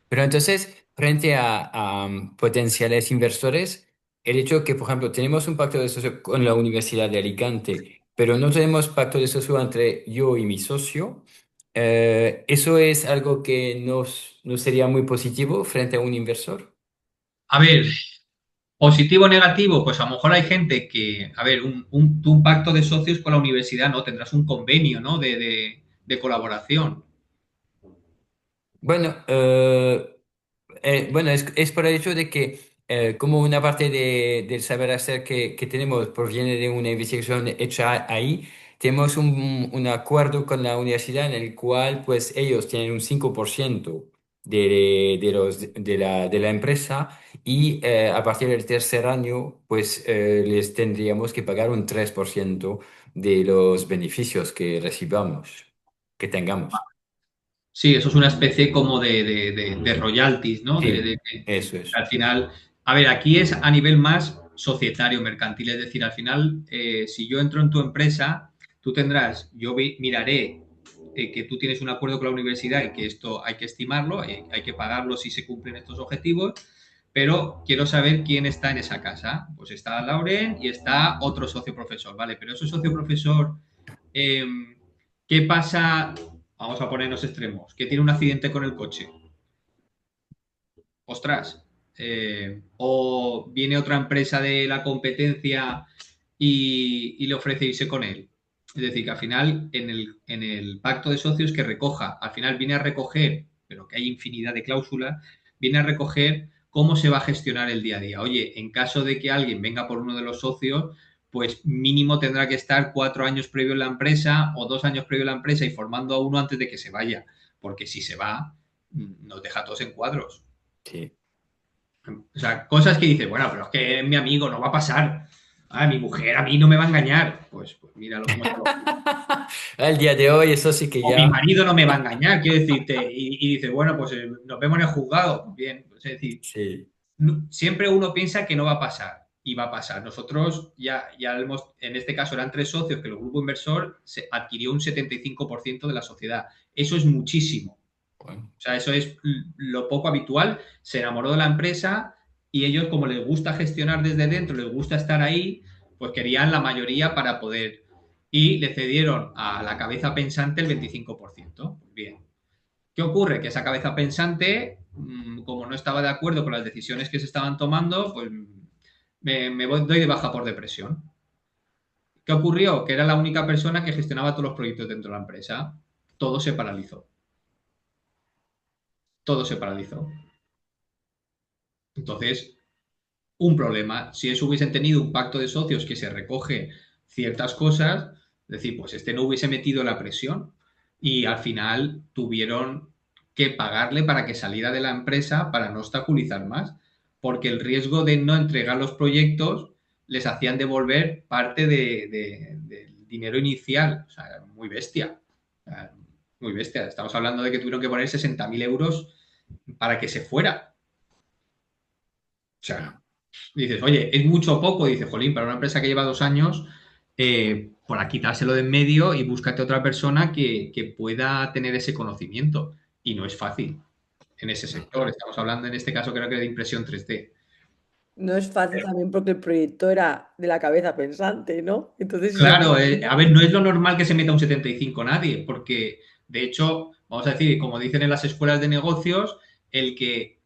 [SPEAKER 2] Pero entonces, frente a potenciales inversores, el hecho que, por ejemplo, tenemos un pacto de socio con la Universidad de Alicante, pero no tenemos pacto de socio entre yo y mi socio, ¿eso es algo que nos sería muy positivo frente a un inversor?
[SPEAKER 1] A ver, positivo o negativo, pues a lo mejor hay gente que, a ver, tú un pacto de socios con la universidad, ¿no? Tendrás un convenio, ¿no? De colaboración.
[SPEAKER 2] Bueno, bueno, es por el hecho de que como una parte del saber hacer que tenemos proviene de una investigación hecha ahí, tenemos un acuerdo con la universidad en el cual pues ellos tienen un 5% de la empresa y a partir del tercer año pues les tendríamos que pagar un 3% de los beneficios que recibamos, que tengamos.
[SPEAKER 1] Sí, eso es una especie como de royalties, ¿no?
[SPEAKER 2] Sí, eso es.
[SPEAKER 1] Al final, a ver, aquí es a nivel más societario, mercantil, es decir, al final, si yo entro en tu empresa, tú tendrás, miraré que tú tienes un acuerdo con la universidad y que esto hay que estimarlo, hay que pagarlo si se cumplen estos objetivos, pero quiero saber quién está en esa casa. Pues está Lauren y está otro socio profesor, ¿vale? Pero ese socio profesor, eh, ¿qué pasa? Vamos a ponernos extremos, que tiene un accidente con el coche. Ostras. O viene otra empresa de la competencia y le ofrece irse con él. Es decir, que al final en el pacto de socios que recoja, al final viene a recoger, pero que hay infinidad de cláusulas, viene a recoger cómo se va a gestionar el día a día. Oye, en caso de que alguien venga por uno de los socios, pues mínimo tendrá que estar 4 años previo en la empresa o 2 años previo en la empresa y formando a uno antes de que se vaya. Porque si se va, nos deja todos en cuadros.
[SPEAKER 2] Sí.
[SPEAKER 1] O sea, cosas que dices, bueno, pero es que es mi amigo, no va a pasar. Ah, mi mujer a mí no me va a engañar. Pues míralo cómo está.
[SPEAKER 2] Al día de hoy, eso sí que
[SPEAKER 1] O mi
[SPEAKER 2] ya.
[SPEAKER 1] marido no me va a engañar, quiero decirte. Y dices, bueno, pues nos vemos en el juzgado. Bien, pues, es decir,
[SPEAKER 2] Sí.
[SPEAKER 1] siempre uno piensa que no va a pasar y va a pasar. Nosotros ya hemos, en este caso eran 3 socios que el grupo inversor se adquirió un 75% de la sociedad. Eso es muchísimo.
[SPEAKER 2] Bueno,
[SPEAKER 1] O sea, eso es lo poco habitual. Se enamoró de la empresa y ellos, como les gusta gestionar desde dentro, les gusta estar ahí, pues querían la mayoría para poder. Y le cedieron a la cabeza pensante el 25%. Bien. ¿Qué ocurre? Que esa cabeza pensante, como no estaba de acuerdo con las decisiones que se estaban tomando, pues doy de baja por depresión. ¿Qué ocurrió? Que era la única persona que gestionaba todos los proyectos dentro de la empresa. Todo se paralizó. Todo se paralizó. Entonces, un problema. Si eso hubiesen tenido un pacto de socios que se recoge ciertas cosas, es decir, pues este no hubiese metido la presión y al final tuvieron que pagarle para que saliera de la empresa para no obstaculizar más, porque el riesgo de no entregar los proyectos les hacían devolver parte del dinero inicial. O sea, muy bestia. O sea, muy bestia. Estamos hablando de que tuvieron que poner 60.000 euros para que se fuera. O sea, dices, oye, es mucho o poco. Dice, jolín, para una empresa que lleva 2 años, por quitárselo de en medio y búscate otra persona que pueda tener ese conocimiento. Y no es fácil en ese
[SPEAKER 2] no.
[SPEAKER 1] sector. Estamos hablando en este caso, creo que de impresión 3D.
[SPEAKER 3] No es fácil también porque el proyecto era de la cabeza pensante, ¿no? Entonces eso
[SPEAKER 1] Claro, a ver,
[SPEAKER 3] imagino.
[SPEAKER 1] no es lo normal que se meta un 75 nadie, porque de hecho, vamos a decir, como dicen en las escuelas de negocios, el que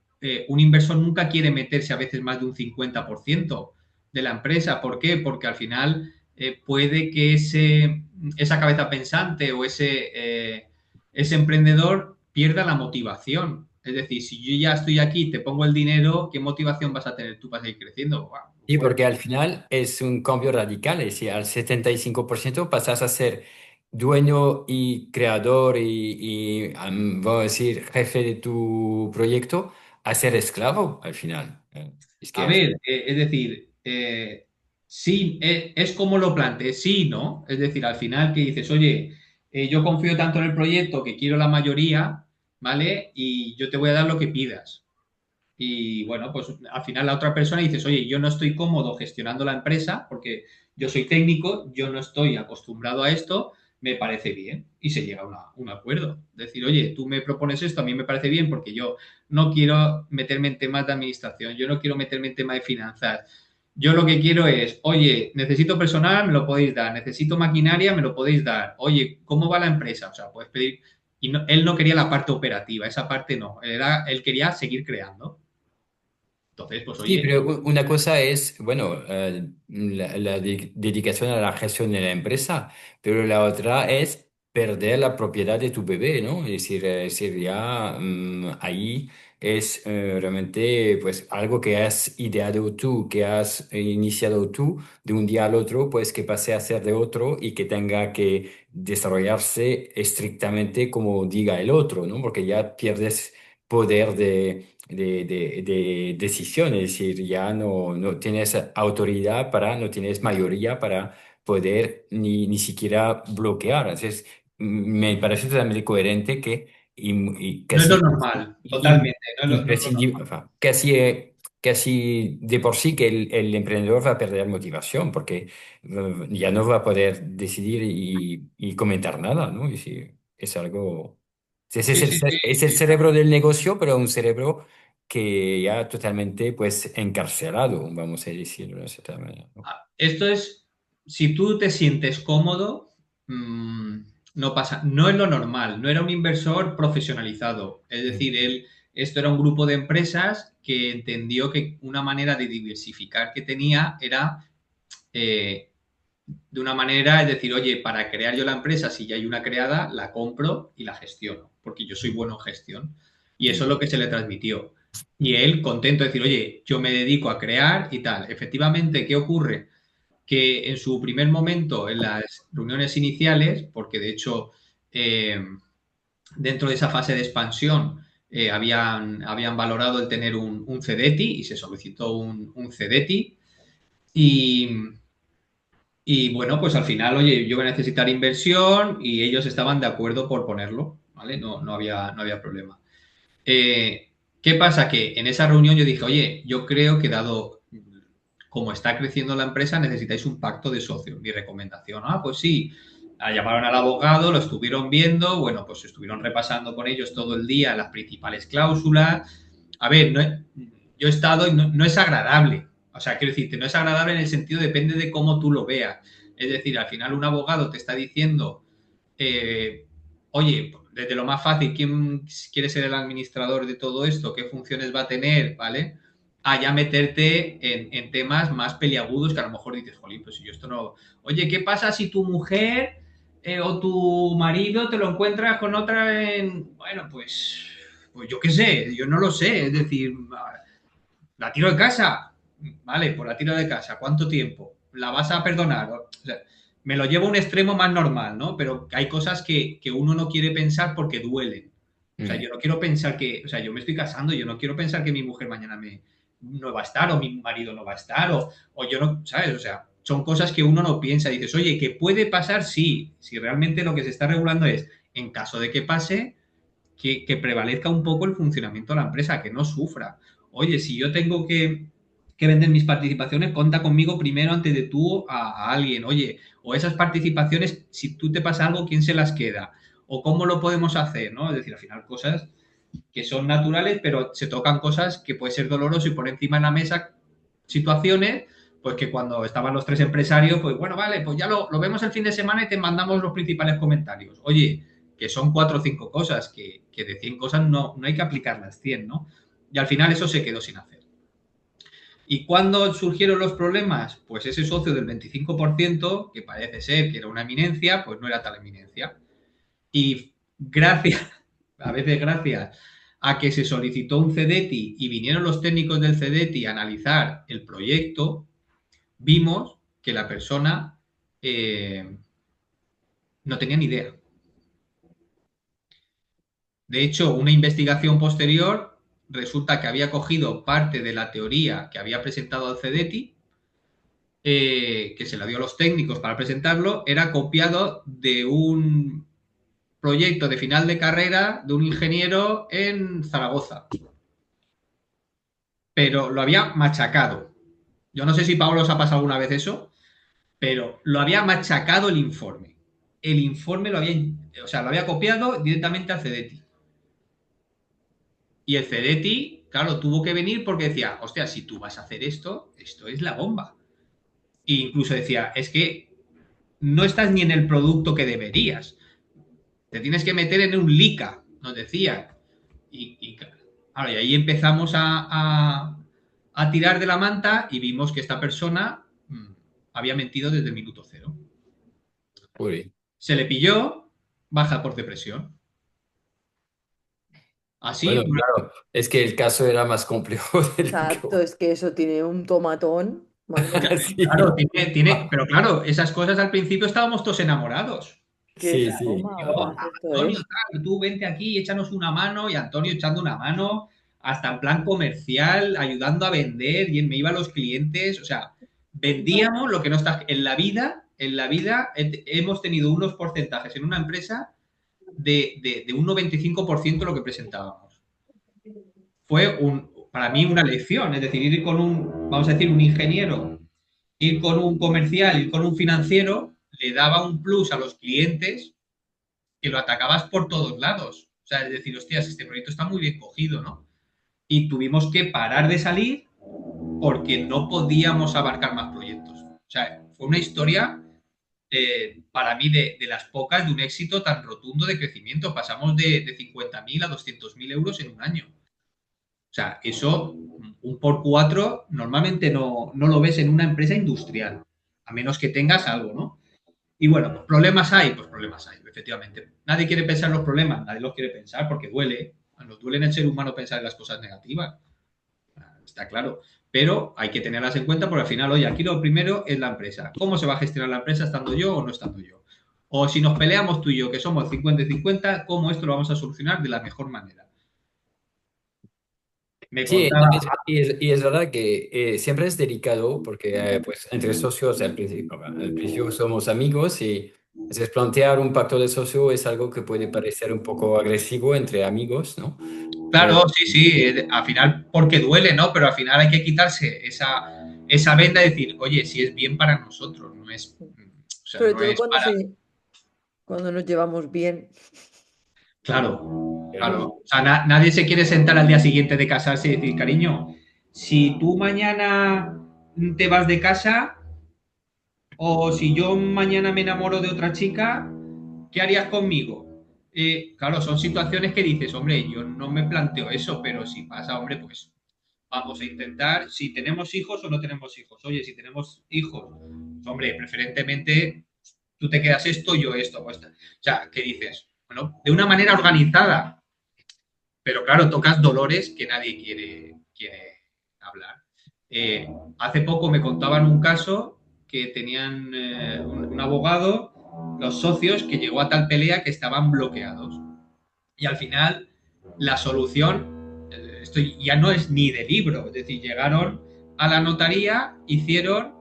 [SPEAKER 1] un inversor nunca quiere meterse a veces más de un 50% de la empresa. ¿Por qué? Porque al final puede que esa cabeza pensante o ese emprendedor pierda la motivación. Es decir, si yo ya estoy aquí, te pongo el dinero, ¿qué motivación vas a tener tú para seguir creciendo?
[SPEAKER 2] Sí,
[SPEAKER 1] Bueno,
[SPEAKER 2] porque al final es un cambio radical, es decir, al 75% pasas a ser dueño y creador vamos a decir, jefe de tu proyecto, a ser esclavo al final. Es
[SPEAKER 1] A
[SPEAKER 2] que
[SPEAKER 1] ver, es decir, sí, es como lo planteé, sí, ¿no? Es decir, al final que dices, oye, yo confío tanto en el proyecto que quiero la mayoría, ¿vale? Y yo te voy a dar lo que pidas. Y bueno, pues al final la otra persona dices, oye, yo no estoy cómodo gestionando la empresa porque yo soy técnico, yo no estoy acostumbrado a esto, me parece bien. Y se llega a un acuerdo. Decir, oye, tú me propones esto, a mí me parece bien porque yo no quiero meterme en temas de administración, yo no quiero meterme en temas de finanzas. Yo lo que quiero es, oye, necesito personal, me lo podéis dar, necesito maquinaria, me lo podéis dar. Oye, ¿cómo va la empresa? O sea, puedes pedir. Y él no quería la parte operativa, esa parte no. Él quería seguir creando. Entonces, pues
[SPEAKER 2] sí,
[SPEAKER 1] oye,
[SPEAKER 2] pero una cosa es, bueno, dedicación a la gestión de la empresa, pero la otra es perder la propiedad de tu bebé, ¿no? Es decir, ya ahí es realmente pues algo que has ideado tú, que has iniciado tú de un día al otro, pues que pase a ser de otro y que tenga que desarrollarse estrictamente como diga el otro, ¿no? Porque ya pierdes poder de decisión, es decir, ya no tienes autoridad no tienes mayoría para poder ni siquiera bloquear. Entonces, me parece totalmente coherente que y
[SPEAKER 1] no es lo
[SPEAKER 2] casi
[SPEAKER 1] normal, totalmente, no es lo
[SPEAKER 2] imprescindible,
[SPEAKER 1] normal.
[SPEAKER 2] enfin, casi de por sí que el emprendedor va a perder motivación porque ya no va a poder decidir y comentar nada, ¿no? Y si es algo... Ese
[SPEAKER 1] Sí, sí, sí,
[SPEAKER 2] es el
[SPEAKER 1] sí.
[SPEAKER 2] cerebro del negocio, pero un cerebro que ya totalmente pues encarcelado, vamos a decirlo de cierta manera, ¿no?
[SPEAKER 1] Esto es, si tú te sientes cómodo, no pasa, no es lo normal, no era un inversor profesionalizado. Es decir, esto era un grupo de empresas que entendió que una manera de diversificar que tenía era eh, de una manera, es decir, oye, para crear yo la empresa, si ya hay una creada, la compro y la gestiono, porque yo soy bueno en gestión. Y eso es lo que se le transmitió. Y él contento de decir, oye, yo me dedico a crear y tal. Efectivamente, ¿qué ocurre? Que en su primer momento, en las reuniones iniciales, porque de hecho, dentro de esa fase de expansión, habían valorado el tener un CDETI y se solicitó un CDETI. Y, y bueno, pues al final, oye, yo voy a necesitar inversión y ellos estaban de acuerdo por ponerlo, ¿vale? No había problema. Eh, ¿Qué pasa? Que en esa reunión yo dije, oye, yo creo que dado como está creciendo la empresa, necesitáis un pacto de socios. Mi recomendación, pues sí, llamaron al abogado, lo estuvieron viendo, bueno, pues estuvieron repasando con ellos todo el día las principales cláusulas. A ver, yo he estado y no es agradable. O sea, quiero decirte, no es agradable en el sentido, depende de cómo tú lo veas. Es decir, al final un abogado te está diciendo, eh, oye, desde lo más fácil, ¿quién quiere ser el administrador de todo esto? ¿Qué funciones va a tener? ¿Vale? A ya meterte en temas más peliagudos que a lo mejor dices, jolín, pues si yo esto no... Oye, ¿qué pasa si tu mujer o tu marido te lo encuentras con otra en... Bueno, pues yo qué sé, yo no lo sé. Es decir, la tiro de casa. Vale, pues la tiro de casa. ¿Cuánto tiempo? ¿La vas a perdonar? O sea, me lo llevo a un extremo más normal, ¿no? Pero hay cosas que uno no quiere pensar porque duelen. O sea, yo
[SPEAKER 2] Mm.
[SPEAKER 1] no quiero pensar que, o sea, yo me estoy casando, yo no quiero pensar que mi mujer mañana no va a estar o mi marido no va a estar o yo no, ¿sabes? O sea, son cosas que uno no piensa. Dices, oye, ¿qué puede pasar? Sí, si realmente lo que se está regulando es, en caso de que pase, que prevalezca un poco el funcionamiento de la empresa, que no sufra. Oye, si yo tengo que vender mis participaciones, cuenta conmigo primero antes de tú a alguien. Oye, o esas participaciones, si tú te pasa algo, ¿quién se las queda? O cómo lo podemos hacer, ¿no? Es decir, al final cosas que son naturales, pero se tocan cosas que puede ser doloroso y por encima de la mesa situaciones, pues que cuando estaban los tres empresarios, pues bueno, vale, pues ya lo vemos el fin de semana y te mandamos los principales comentarios. Oye, que son 4 o 5 cosas, que de 100 cosas no hay que aplicar las 100, ¿no? Y al final eso se quedó sin hacer. ¿Y cuándo surgieron los problemas? Pues ese socio del 25%, que parece ser que era una eminencia, pues no era tal eminencia. Y gracias, a veces gracias a que se solicitó un CEDETI y vinieron los técnicos del CEDETI a analizar el proyecto, vimos que la persona no tenía ni idea. De hecho, una investigación posterior resulta que había cogido parte de la teoría que había presentado al CEDETI, que se la dio a los técnicos para presentarlo, era copiado de un proyecto de final de carrera de un ingeniero en Zaragoza. Pero lo había machacado. Yo no sé si Pablo os ha pasado alguna vez eso, pero lo había machacado el informe. El informe lo había copiado directamente al CEDETI. Y el CEDETI, claro, tuvo que venir porque decía, hostia, si tú vas a hacer esto, esto es la bomba. E incluso decía, es que no estás ni en el producto que deberías. Te tienes que meter en un LICA, nos decían. Y ahí empezamos a tirar de la manta y vimos que esta persona había mentido desde el minuto cero.
[SPEAKER 2] Uy.
[SPEAKER 1] Se le pilló, baja por depresión. Así,
[SPEAKER 2] Bueno, claro, es que el caso era más complejo de lo
[SPEAKER 3] Exacto, es que eso tiene un tomatón. Madre mía,
[SPEAKER 2] Sí,
[SPEAKER 1] claro, pero claro, esas cosas al principio estábamos todos enamorados.
[SPEAKER 3] qué
[SPEAKER 2] sí, sí.
[SPEAKER 3] trauma,
[SPEAKER 1] Yo,
[SPEAKER 3] ahora esto
[SPEAKER 1] Antonio,
[SPEAKER 3] es.
[SPEAKER 1] tal, tú vente aquí, échanos una mano, y Antonio echando una mano, hasta en plan comercial, ayudando a vender, y me iba a los clientes, o sea, vendíamos lo que no está en la vida hemos tenido unos porcentajes en una empresa de un 95% de lo que presentábamos. Fue para mí una lección, es decir, ir con vamos a decir, un ingeniero, ir con un comercial, ir con un financiero, le daba un plus a los clientes que lo atacabas por todos lados. O sea, es decir, hostias, este proyecto está muy bien cogido, ¿no? Y tuvimos que parar de salir porque no podíamos abarcar más proyectos. O sea, fue una historia para mí de las pocas de un éxito tan rotundo de crecimiento. Pasamos de 50.000 a 200.000 euros en un año. O sea, eso, un por cuatro, normalmente no lo ves en una empresa industrial, a menos que tengas algo, ¿no? Y bueno, ¿problemas hay? Pues problemas hay, efectivamente. Nadie quiere pensar los problemas, nadie los quiere pensar porque duele. Nos duele en el ser humano pensar en las cosas negativas, está claro. Pero hay que tenerlas en cuenta porque al final, oye, aquí lo primero es la empresa. ¿Cómo se va a gestionar la empresa estando yo o no estando yo? O si nos peleamos tú y yo, que somos 50-50, ¿cómo esto lo vamos a solucionar de la mejor manera? Me
[SPEAKER 2] Sí,
[SPEAKER 1] contaba.
[SPEAKER 2] y es verdad que siempre es delicado porque pues entre socios al principio somos amigos y es plantear un pacto de socio es algo que puede parecer un poco agresivo entre amigos, ¿no?
[SPEAKER 1] Claro, sí, sí, al final porque duele, ¿no? Pero al final hay que quitarse esa venda y decir, oye, si es bien para nosotros, no es, o sea,
[SPEAKER 3] Sobre
[SPEAKER 1] no
[SPEAKER 3] todo
[SPEAKER 1] es
[SPEAKER 3] cuando
[SPEAKER 1] para.
[SPEAKER 3] cuando nos llevamos bien.
[SPEAKER 1] Claro, claro.
[SPEAKER 2] Claro.
[SPEAKER 1] O sea, nadie se quiere sentar al día siguiente de casarse y decir, cariño, si tú mañana te vas de casa o si yo mañana me enamoro de otra chica, ¿qué harías conmigo? Claro, son situaciones que dices, hombre, yo no me planteo eso, pero si pasa, hombre, pues vamos a intentar, si tenemos hijos o no tenemos hijos. Oye, si tenemos hijos, pues, hombre, preferentemente tú te quedas esto, yo esto. Pues, o sea, ¿qué dices? Bueno, de una manera organizada, pero claro, tocas dolores que nadie quiere hablar. Hace poco me contaban un caso que tenían un abogado, los socios, que llegó a tal pelea que estaban bloqueados. Y al final, la solución, esto ya no es ni de libro, es decir, llegaron a la notaría, hicieron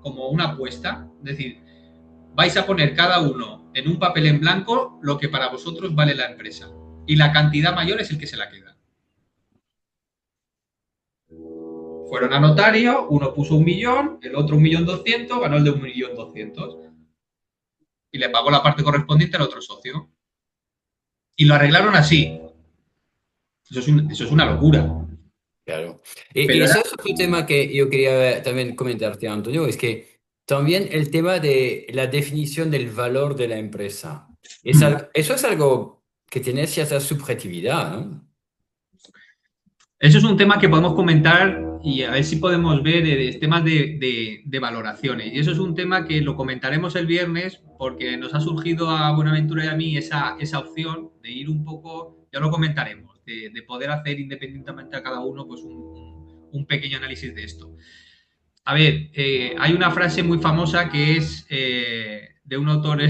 [SPEAKER 1] como una apuesta, es decir, vais a poner cada uno en un papel en blanco lo que para vosotros vale la empresa. Y la cantidad mayor es el que se la queda. Fueron a notario, uno puso 1.000.000, el otro 1.200.000, ganó el de 1.200.000. Y le pagó la parte correspondiente al otro socio. Y lo arreglaron así. Eso es una locura.
[SPEAKER 2] Claro. Y
[SPEAKER 1] Pero
[SPEAKER 2] eso
[SPEAKER 1] era.
[SPEAKER 2] es otro tema que yo quería también comentarte, Antonio, es que también el tema de la definición del valor de la empresa. Eso es algo que tiene cierta subjetividad, ¿no?
[SPEAKER 1] Eso es un tema que podemos comentar y a ver si podemos ver temas de valoraciones. Y eso es un tema que lo comentaremos el viernes porque nos ha surgido a Buenaventura y a mí esa opción de ir un poco, ya lo comentaremos, de poder hacer independientemente a cada uno pues un pequeño análisis de esto. A ver, hay una frase muy famosa que es de un autor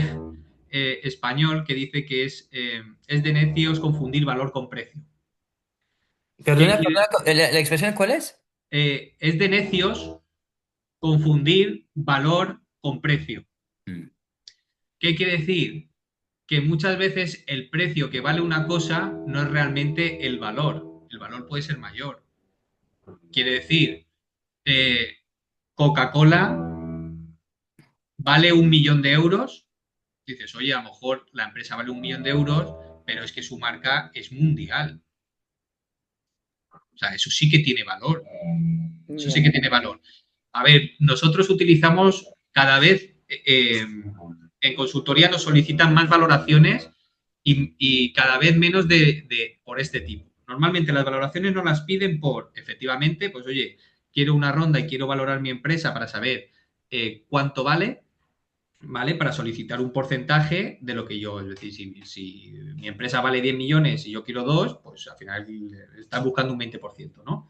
[SPEAKER 1] español que dice que es de necios confundir valor con precio. ¿Qué
[SPEAKER 2] Perdona,
[SPEAKER 1] quiere?
[SPEAKER 2] ¿la expresión cuál es?
[SPEAKER 1] Es de necios confundir valor con precio.
[SPEAKER 2] Mm.
[SPEAKER 1] ¿Qué quiere decir? Que muchas veces el precio que vale una cosa no es realmente el valor. El valor puede ser mayor. Quiere decir, eh, Coca-Cola vale 1 millón de euros. Dices, oye, a lo mejor la empresa vale 1 millón de euros, pero es que su marca es mundial. O sea, eso sí que tiene valor. Eso sí
[SPEAKER 3] Ya.
[SPEAKER 1] que tiene valor. A ver, nosotros utilizamos cada vez, en consultoría nos solicitan más valoraciones y cada vez menos por este tipo. Normalmente las valoraciones no las piden por, efectivamente, pues oye, quiero una ronda y quiero valorar mi empresa para saber cuánto vale, ¿vale? Para solicitar un porcentaje de lo que yo, es decir, si mi empresa vale 10 millones y yo quiero 2, pues al final estás buscando un 20%, ¿no?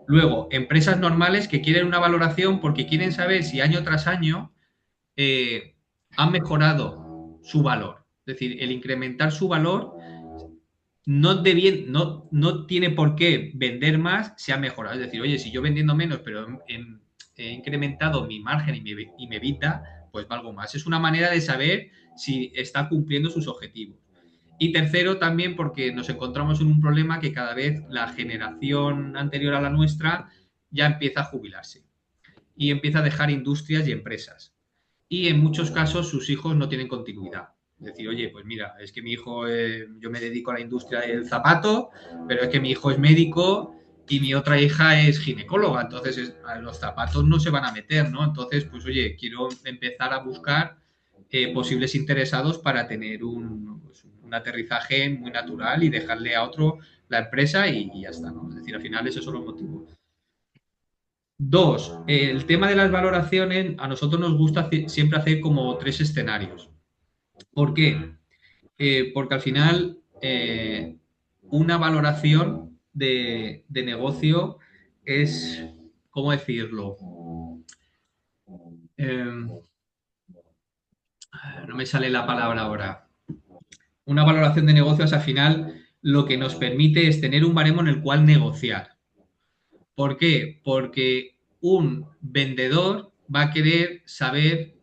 [SPEAKER 1] Luego, empresas normales que quieren una valoración porque quieren saber si año tras año han mejorado su valor. Es decir, el incrementar su valor no tiene por qué vender más si ha mejorado. Es decir, oye, si yo vendiendo menos, pero he incrementado mi margen y mi EBITDA, pues valgo más. Es una manera de saber si está cumpliendo sus objetivos. Y tercero, también porque nos encontramos en un problema que cada vez la generación anterior a la nuestra ya empieza a jubilarse y empieza a dejar industrias y empresas. Y en muchos casos sus hijos no tienen continuidad. Es decir, oye, pues mira, es que mi hijo, yo me dedico a la industria del zapato, pero es que mi hijo es médico y mi otra hija es ginecóloga, entonces los zapatos no se van a meter, ¿no? Entonces, pues oye, quiero empezar a buscar posibles interesados para tener un aterrizaje muy natural y dejarle a otro la empresa y ya está, ¿no? Es decir, al final esos son los motivos. Dos, el tema de las valoraciones, a nosotros nos gusta siempre hacer como 3 escenarios. ¿Por qué? Porque al final una valoración de negocio es, ¿cómo decirlo? No me sale la palabra ahora. Una valoración de negocio es al final lo que nos permite es tener un baremo en el cual negociar. ¿Por qué? Porque un vendedor va a querer saber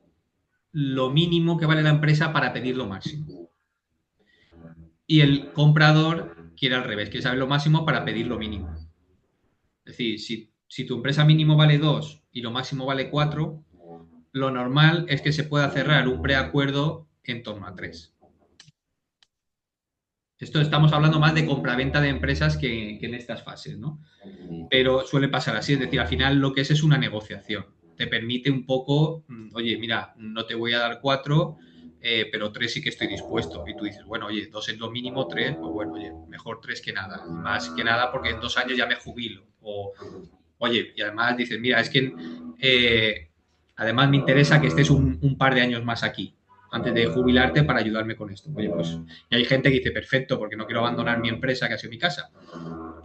[SPEAKER 1] lo mínimo que vale la empresa para pedir lo máximo. Y el comprador quiere al revés, quiere saber lo máximo para pedir lo mínimo. Es decir, si tu empresa mínimo vale 2 y lo máximo vale 4, lo normal es que se pueda cerrar un preacuerdo en torno a 3. Esto estamos hablando más de compraventa de empresas que en estas fases, ¿no? Pero suele pasar así, es decir, al final lo que es una negociación. Te permite un poco, oye, mira, no te voy a dar 4, pero 3 sí que estoy dispuesto. Y tú dices, bueno, oye, 2 es lo mínimo, 3, pues bueno, oye, mejor 3 que nada. Más que nada porque en 2 años ya me jubilo. O, oye, y además dices, mira, es que además me interesa que estés un par de años más aquí antes de jubilarte para ayudarme con esto. Oye, pues, y hay gente que dice, perfecto, porque no quiero abandonar mi empresa que ha sido mi casa.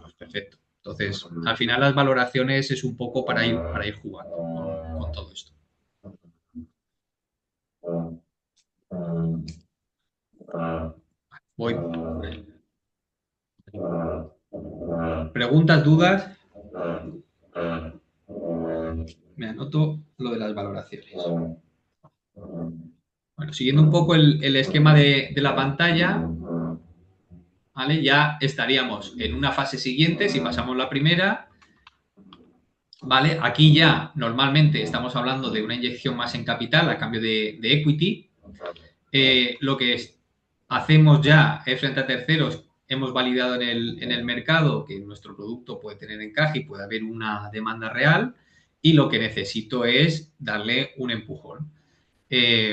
[SPEAKER 1] Pues perfecto. Entonces, al final las valoraciones es un poco para ir jugando con todo esto. Voy. ¿Preguntas, dudas? Me anoto lo de las valoraciones. Bueno, siguiendo un poco el esquema de la pantalla, ¿vale? Ya estaríamos en una fase siguiente, si pasamos la primera, ¿vale? Aquí ya normalmente estamos hablando de una inyección más en capital a cambio de equity. Lo que hacemos ya es frente a terceros, hemos validado en el mercado que nuestro producto puede tener encaje y puede haber una demanda real y lo que necesito es darle un empujón.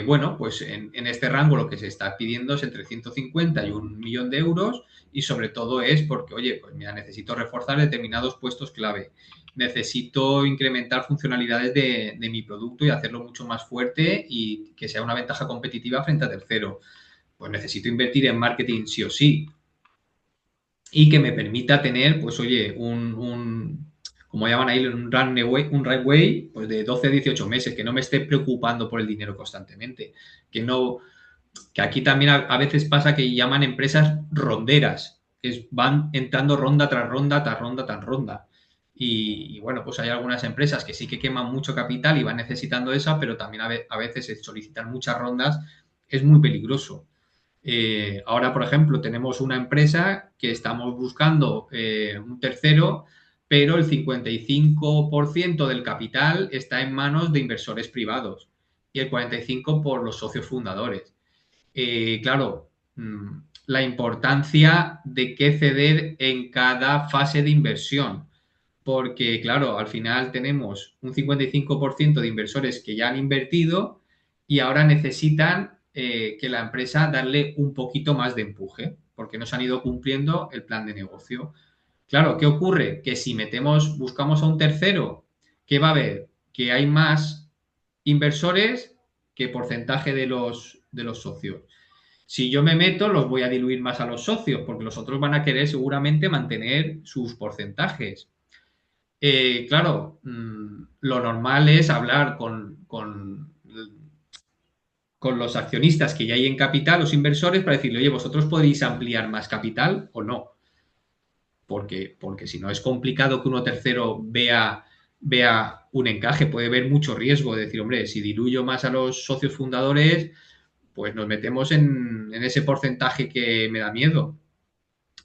[SPEAKER 1] Bueno, pues en este rango lo que se está pidiendo es entre 150 y 1 millón de euros y sobre todo es porque, oye, pues mira, necesito reforzar determinados puestos clave, necesito incrementar funcionalidades de mi producto y hacerlo mucho más fuerte y que sea una ventaja competitiva frente a tercero. Pues necesito invertir en marketing sí o sí y que me permita tener, pues oye, como llaman ahí, un runway pues de 12 a 18 meses, que no me esté preocupando por el dinero constantemente, que no, que aquí también a veces pasa que llaman empresas ronderas, que van entrando ronda tras ronda, tras ronda, tras ronda. Y bueno, pues hay algunas empresas que sí que queman mucho capital y van necesitando esa, pero también a veces solicitar muchas rondas es muy peligroso. Ahora, por ejemplo, tenemos una empresa que estamos buscando un tercero, pero el 55% del capital está en manos de inversores privados y el 45% por los socios fundadores. Claro, la importancia de qué ceder en cada fase de inversión, porque claro, al final tenemos un 55% de inversores que ya han invertido y ahora necesitan que la empresa darle un poquito más de empuje, porque no se han ido cumpliendo el plan de negocio. Claro, ¿qué ocurre? Que si buscamos a un tercero, ¿qué va a haber? Que hay más inversores que porcentaje de los socios. Si yo me meto, los voy a diluir más a los socios, porque los otros van a querer seguramente mantener sus porcentajes. Claro, lo normal es hablar con los accionistas que ya hay en capital, los inversores, para decirle, oye, vosotros podéis ampliar más capital o no. Porque si no es complicado que uno tercero vea un encaje, puede haber mucho riesgo de decir, hombre, si diluyo más a los socios fundadores, pues nos metemos en ese porcentaje que me da miedo,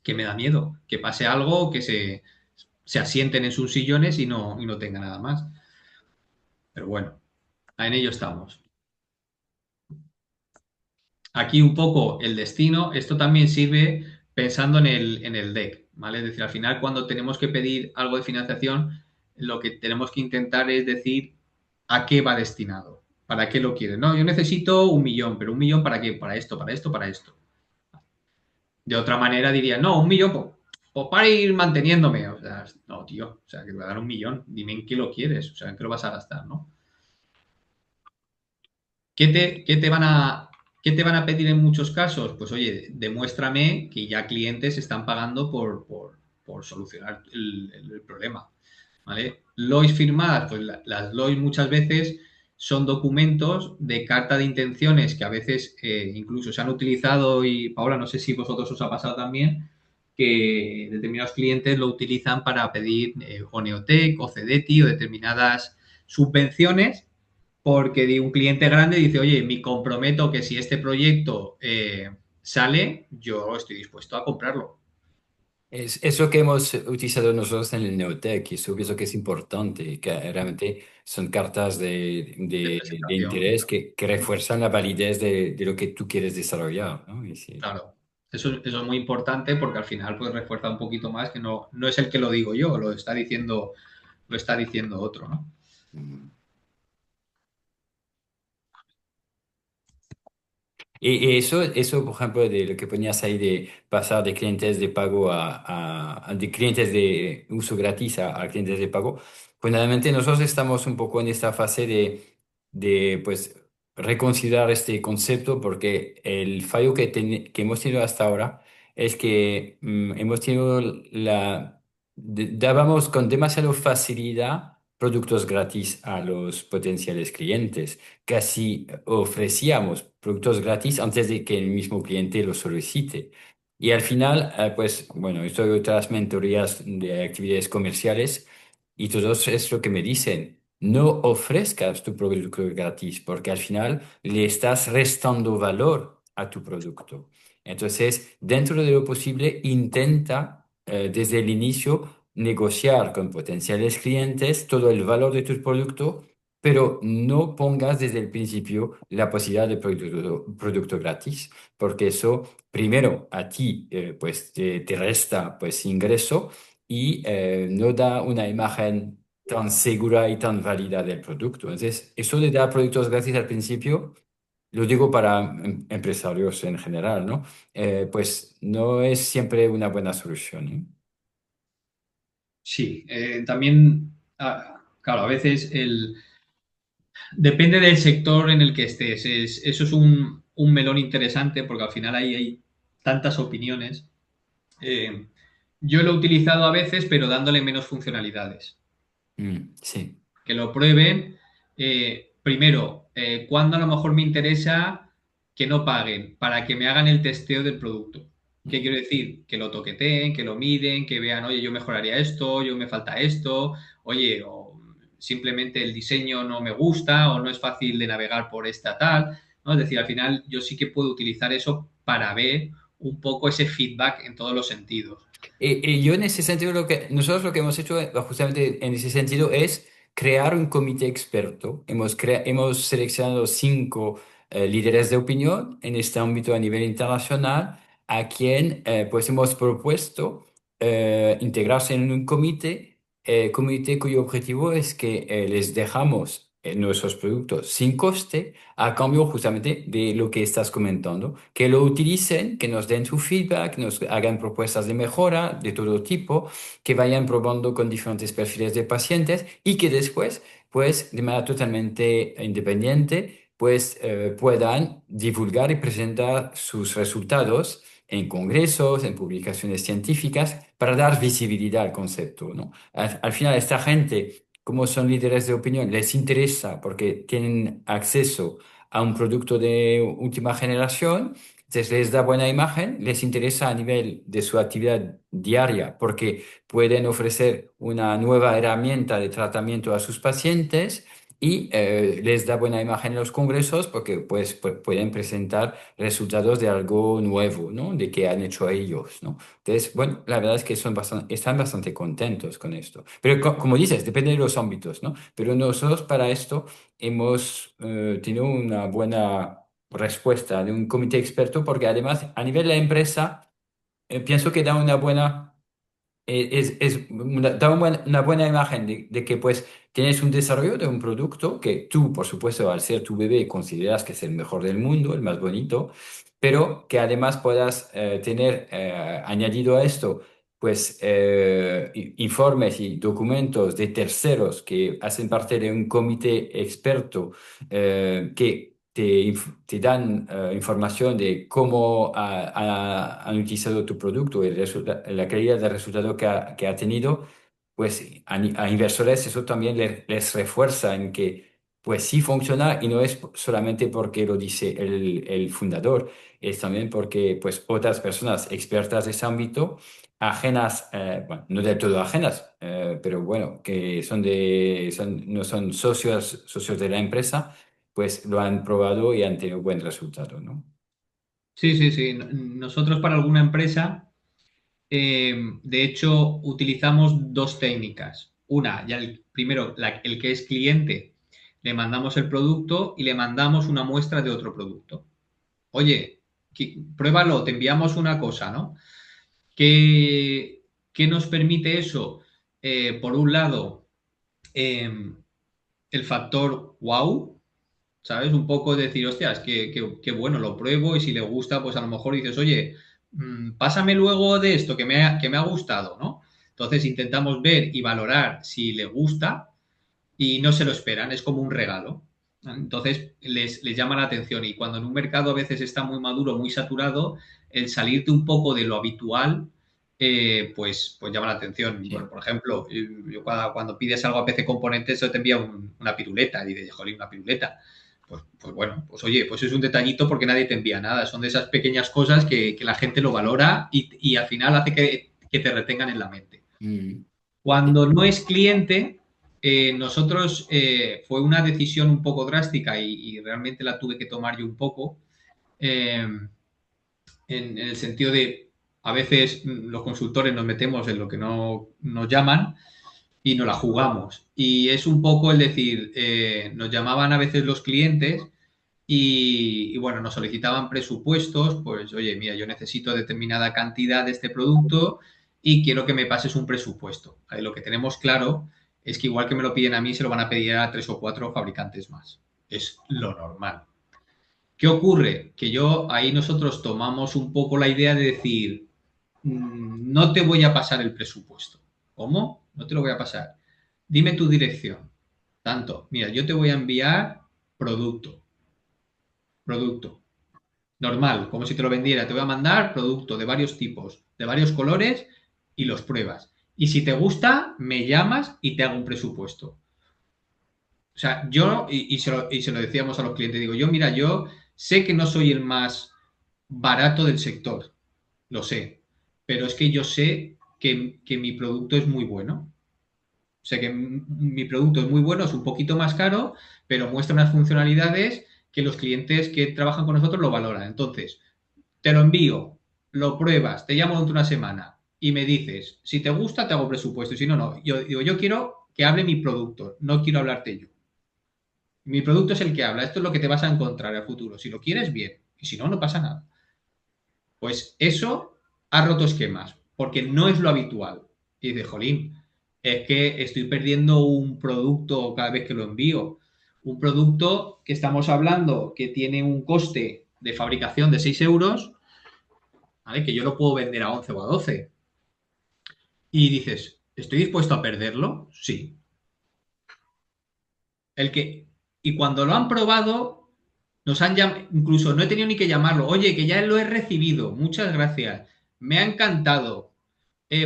[SPEAKER 1] que pase algo, que se asienten en sus sillones y no tenga nada más. Pero bueno, en ello estamos. Aquí un poco el destino, esto también sirve pensando en el DEC, ¿vale? Es decir, al final cuando tenemos que pedir algo de financiación, lo que tenemos que intentar es decir a qué va destinado, para qué lo quieres. No, yo necesito 1 millón, pero 1 millón ¿para qué? Para esto, para esto, para esto. De otra manera diría, no, 1 millón, pues para ir manteniéndome. O sea, no, tío, o sea, que te voy a dar 1 millón, dime en qué lo quieres, o sea, en qué lo vas a gastar, ¿no? ¿Qué te van a pedir en muchos casos? Pues oye, demuéstrame que ya clientes están pagando por solucionar el problema, ¿vale? LOIs firmadas, pues las LOIs muchas veces son documentos de carta de intenciones que a veces incluso se han utilizado y, Paola, no sé si vosotros os ha pasado también, que determinados clientes lo utilizan para pedir o Neotec o CEDETI o determinadas subvenciones porque un cliente grande dice, oye, me comprometo que si este proyecto sale, yo estoy dispuesto a comprarlo.
[SPEAKER 2] Es lo que hemos utilizado nosotros en el Neotec y eso pienso que es importante, que realmente son cartas
[SPEAKER 1] De
[SPEAKER 2] de
[SPEAKER 1] presentación,
[SPEAKER 2] interés que refuerzan la validez de lo que tú quieres desarrollar, ¿no? Y sí.
[SPEAKER 1] claro. Eso es muy importante porque al final pues refuerza un poquito más que no es el que lo digo yo, lo está diciendo otro, ¿no?
[SPEAKER 2] Mm. Y eso, por ejemplo, de lo que ponías ahí de pasar de clientes de pago de clientes de uso gratis a clientes de pago, pues realmente nosotros estamos un poco en esta fase de pues, reconsiderar este concepto porque el fallo que hemos tenido hasta ahora es que hemos tenido dábamos con demasiada facilidad productos gratis a los potenciales clientes. Casi ofrecíamos productos gratis antes de que el mismo cliente lo solicite. Y al final, pues bueno, estoy en otras mentorías de actividades comerciales y todos es lo que me dicen. No ofrezcas tu producto gratis porque al final le estás restando valor a tu producto. Entonces, dentro de lo posible, intenta desde el inicio negociar con potenciales clientes todo el valor de tu producto, pero no pongas desde el principio la posibilidad de producto gratis, porque eso, primero, a ti pues te resta pues ingreso y no da una imagen tan segura y tan válida del producto. Entonces, eso de dar productos gratis al principio, lo digo para empresarios en general, ¿no? Pues no es siempre una buena solución, ¿eh?
[SPEAKER 1] Sí, también, claro, a veces depende del sector en el que estés. Eso es un melón interesante porque al final ahí hay tantas opiniones. Yo lo he utilizado a veces, pero dándole menos funcionalidades.
[SPEAKER 2] Sí.
[SPEAKER 1] Que lo prueben. Primero, cuando a lo mejor me interesa que no paguen para que me hagan el testeo del producto. ¿Qué quiero decir? Que lo toqueteen, que lo miden, que vean, oye, yo mejoraría esto, yo me falta esto, oye, o simplemente el diseño no me gusta o no es fácil de navegar por esta tal, ¿no? Es decir, al final yo sí que puedo utilizar eso para ver un poco ese feedback en todos los sentidos.
[SPEAKER 2] Y yo en ese sentido, nosotros lo que hemos hecho justamente en ese sentido es crear un comité experto. Hemos seleccionado 5 líderes de opinión en este ámbito a nivel internacional, a quien pues hemos propuesto integrarse en un comité cuyo objetivo es que les dejamos nuestros productos sin coste a cambio justamente de lo que estás comentando, que lo utilicen, que nos den su feedback, nos hagan propuestas de mejora de todo tipo, que vayan probando con diferentes perfiles de pacientes y que después, pues de manera totalmente independiente, pues puedan divulgar y presentar sus resultados en congresos, en publicaciones científicas, para dar visibilidad al concepto, ¿no? Al final, esta gente como son líderes de opinión, les interesa porque tienen acceso a un producto de última generación, entonces les da buena imagen, les interesa a nivel de su actividad diaria porque pueden ofrecer una nueva herramienta de tratamiento a sus pacientes y les da buena imagen en los congresos porque pues, pueden presentar resultados de algo nuevo, ¿no? De que han hecho ellos, ¿no? Entonces, bueno, la verdad es que están bastante contentos con esto. Pero como dices, depende de los ámbitos, ¿no? Pero nosotros para esto hemos tenido una buena respuesta de un comité experto porque además a nivel de la empresa pienso que da una buena da una buena imagen de que pues tienes un desarrollo de un producto que tú, por supuesto, al ser tu bebé, consideras que es el mejor del mundo, el más bonito, pero que además puedas tener añadido a esto pues informes y documentos de terceros que hacen parte de un comité experto que te dan información de cómo han utilizado tu producto y la calidad del resultado que ha tenido, pues a inversores eso también les refuerza en que pues sí funciona y no es solamente porque lo dice el fundador, es también porque pues otras personas expertas de ese ámbito, ajenas, bueno, no del todo ajenas, pero bueno, que no son socios de la empresa pues lo han probado y han tenido buen resultado, ¿no?
[SPEAKER 1] Sí, sí, sí. Nosotros para alguna empresa, de hecho, utilizamos dos técnicas. Una, ya primero, el que es cliente, le mandamos el producto y le mandamos una muestra de otro producto. Oye, pruébalo, te enviamos una cosa, ¿no? ¿Qué nos permite eso? Por un lado, eh, el factor wow, ¿sabes? Un poco decir, hostias, qué bueno, lo pruebo y si le gusta, pues a lo mejor dices, oye, pásame luego de esto que me ha gustado, ¿no? Entonces intentamos ver y valorar si le gusta y no se lo esperan, es como un regalo. Entonces les llama la atención y cuando en un mercado a veces está muy maduro, muy saturado, el salirte un poco de lo habitual, pues llama la atención. Bueno,
[SPEAKER 2] Sí.
[SPEAKER 1] por ejemplo, yo cuando pides algo a PC Componentes, eso te envía una piruleta y dices, jolín, una piruleta. Pues bueno, pues oye, pues es un detallito porque nadie te envía nada. Son de esas pequeñas cosas que la gente lo valora y al final hace que te retengan en la mente.
[SPEAKER 2] Mm.
[SPEAKER 1] Cuando no es cliente, nosotros fue una decisión un poco drástica y realmente la tuve que tomar yo un poco, eh, en el sentido de a veces los consultores nos metemos en lo que no nos llaman y nos la jugamos. Y es un poco el decir, nos llamaban a veces los clientes y, bueno, nos solicitaban presupuestos, pues oye, mira, yo necesito determinada cantidad de este producto y quiero que me pases un presupuesto. Lo que tenemos claro es que igual que me lo piden a mí, se lo van a pedir a 3 o 4 fabricantes más. Es lo normal. ¿Qué ocurre? Que yo ahí nosotros tomamos un poco la idea de decir, no te voy a pasar el presupuesto. ¿Cómo? No te lo voy a pasar. Dime tu dirección. Tanto, mira, yo te voy a enviar producto, producto. Normal, como si te lo vendiera. Te voy a mandar producto de varios tipos, de varios colores y los pruebas. Y si te gusta, me llamas y te hago un presupuesto. O sea, yo, y se lo decíamos a los clientes, digo, yo, mira, yo sé que no soy el más barato del sector, lo sé, pero es que yo sé que mi producto es muy bueno. O sea que mi producto es muy bueno, es un poquito más caro, pero muestra unas funcionalidades que los clientes que trabajan con nosotros lo valoran. Entonces, te lo envío, lo pruebas, te llamo dentro de una semana y me dices, si te gusta, te hago presupuesto, y si no, no. Yo digo, yo quiero que hable mi producto, no quiero hablarte yo. Mi producto es el que habla, esto es lo que te vas a encontrar al futuro. Si lo quieres, bien, y si no, no pasa nada. Pues eso ha roto esquemas, porque no es lo habitual. Y de jolín, es que estoy perdiendo un producto cada vez que lo envío. Un producto que estamos hablando que tiene un coste de fabricación de 6 euros, ¿vale? Que yo lo puedo vender a 11 o a 12. Y dices, ¿estoy dispuesto a perderlo? Sí. El que, y cuando lo han probado, nos han llamado, incluso no he tenido ni que llamarlo. Oye, que ya lo he recibido. Muchas gracias. Me ha encantado.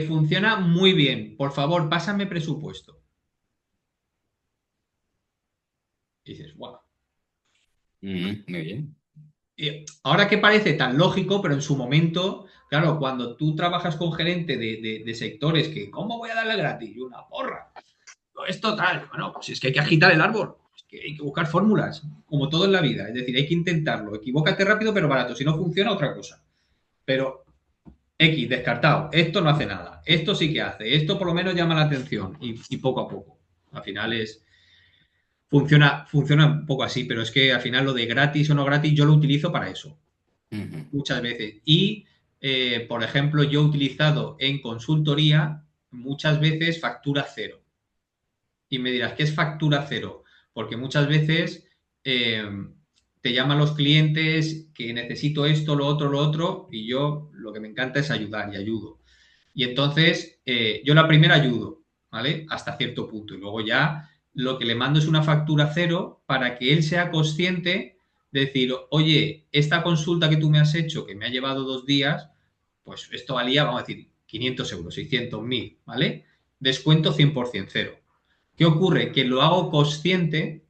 [SPEAKER 1] Funciona muy bien. Por favor, pásame presupuesto. Y dices, wow.
[SPEAKER 2] Muy bien.
[SPEAKER 1] Y ahora que parece tan lógico, pero en su momento, claro, cuando tú trabajas con gerente de sectores que, ¿cómo voy a darle gratis? Y una porra. Es total. Bueno, pues es que hay que agitar el árbol. Es que hay que buscar fórmulas, como todo en la vida. Es decir, hay que intentarlo. Equivócate rápido, pero barato. Si no funciona, otra cosa. Pero X, descartado. Esto no hace nada. Esto sí que hace. Esto por lo menos llama la atención. Y poco a poco. Al final es. Funciona un poco así, pero es que al final lo de gratis o no gratis yo lo utilizo para eso. Muchas veces. Y, por ejemplo, yo he utilizado en consultoría muchas veces factura cero. Y me dirás, ¿qué es factura cero? Porque muchas veces te llaman los clientes que necesito esto, lo otro, y yo lo que me encanta es ayudar y ayudo. Y entonces yo la primera ayudo, ¿vale? Hasta cierto punto. Y luego ya lo que le mando es una factura cero para que él sea consciente de decir, oye, esta consulta que tú me has hecho, que me ha llevado 2 días, pues esto valía, vamos a decir, 500 euros, 600, 1000, ¿vale? Descuento 100% cero. ¿Qué ocurre? Que lo hago consciente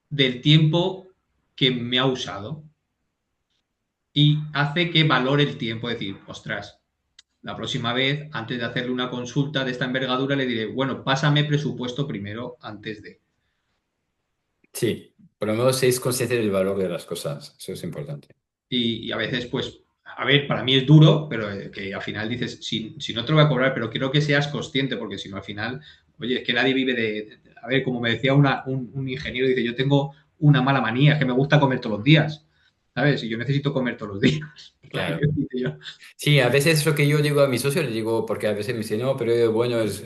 [SPEAKER 1] del tiempo que me ha usado y hace que valore el tiempo, es decir, ostras, la próxima vez, antes de hacerle una consulta de esta envergadura, le diré, bueno, pásame presupuesto primero antes de.
[SPEAKER 2] Sí, por lo menos es consciente del valor de las cosas. Eso es importante.
[SPEAKER 1] Y a veces, pues, a ver, para mí es duro, pero que al final dices, si no te lo voy a cobrar, pero quiero que seas consciente, porque si no, al final, oye, es que nadie vive a ver, como me decía un ingeniero, dice, yo tengo una mala manía, es que me gusta comer todos los días, ¿sabes? Y yo necesito comer todos los días.
[SPEAKER 2] Claro. Sí, a veces lo que yo digo a mi socio, le digo, porque a veces me dice, no, pero bueno, es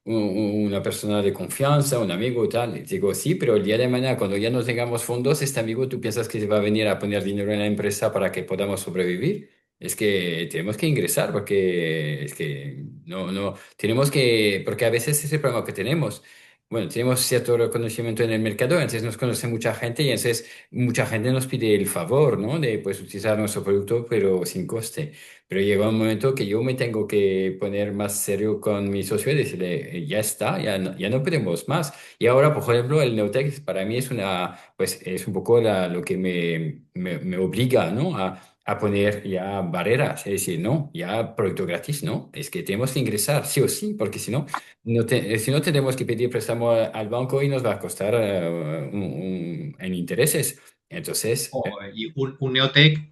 [SPEAKER 2] una persona de confianza, un amigo y tal. Y digo, sí, pero el día de mañana, cuando ya no tengamos fondos, este amigo, ¿tú piensas que se va a venir a poner dinero en la empresa para que podamos sobrevivir? Es que tenemos que ingresar, porque es que no, tenemos que, porque a veces es el problema que tenemos. Bueno, tenemos cierto reconocimiento en el mercado, entonces nos conoce mucha gente y entonces mucha gente nos pide el favor, ¿no? De pues utilizar nuestro producto, pero sin coste. Pero llega un momento que yo me tengo que poner más serio con mi socio y decirle, ya está, ya no podemos más. Y ahora, por ejemplo, el Neotec para mí es pues es un poco lo que me obliga, ¿no? A poner ya barreras, es decir, no, ya producto gratis, no, es que tenemos que ingresar sí o sí, porque si no, si no tenemos que pedir préstamo al banco y nos va a costar en intereses. Entonces,
[SPEAKER 1] Y un Neotec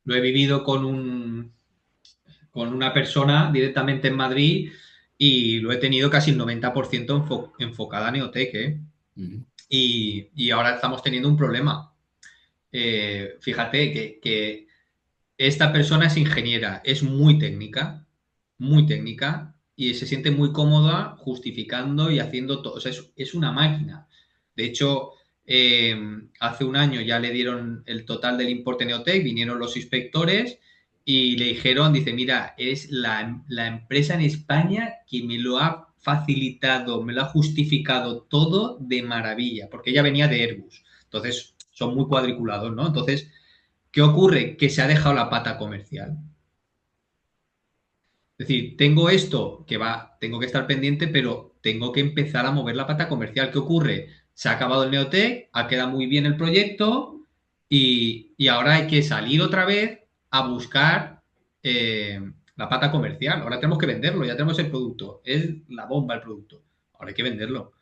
[SPEAKER 1] lo he vivido con una persona directamente en Madrid y lo he tenido casi el 90% enfocada a Neotec, ¿eh?
[SPEAKER 2] ujú,
[SPEAKER 1] Y ahora estamos teniendo un problema. Fíjate que esta persona es ingeniera, es muy técnica, y se siente muy cómoda justificando y haciendo todo. O sea, es una máquina. De hecho, eh, hace un año ya le dieron el total del importe Neotec, vinieron los inspectores y le dijeron, dice, mira, es la empresa en España que me lo ha facilitado, me lo ha justificado todo de maravilla, porque ella venía de Airbus. Entonces, son muy cuadriculados, ¿no? Entonces, ¿qué ocurre? Que se ha dejado la pata comercial. Es decir, tengo esto que va, tengo que estar pendiente, pero tengo que empezar a mover la pata comercial. ¿Qué ocurre? Se ha acabado el Neotec, ha quedado muy bien el proyecto y ahora hay que salir otra vez a buscar eh, la pata comercial. Ahora tenemos que venderlo, ya tenemos el producto. Es la bomba el producto. Ahora hay que venderlo.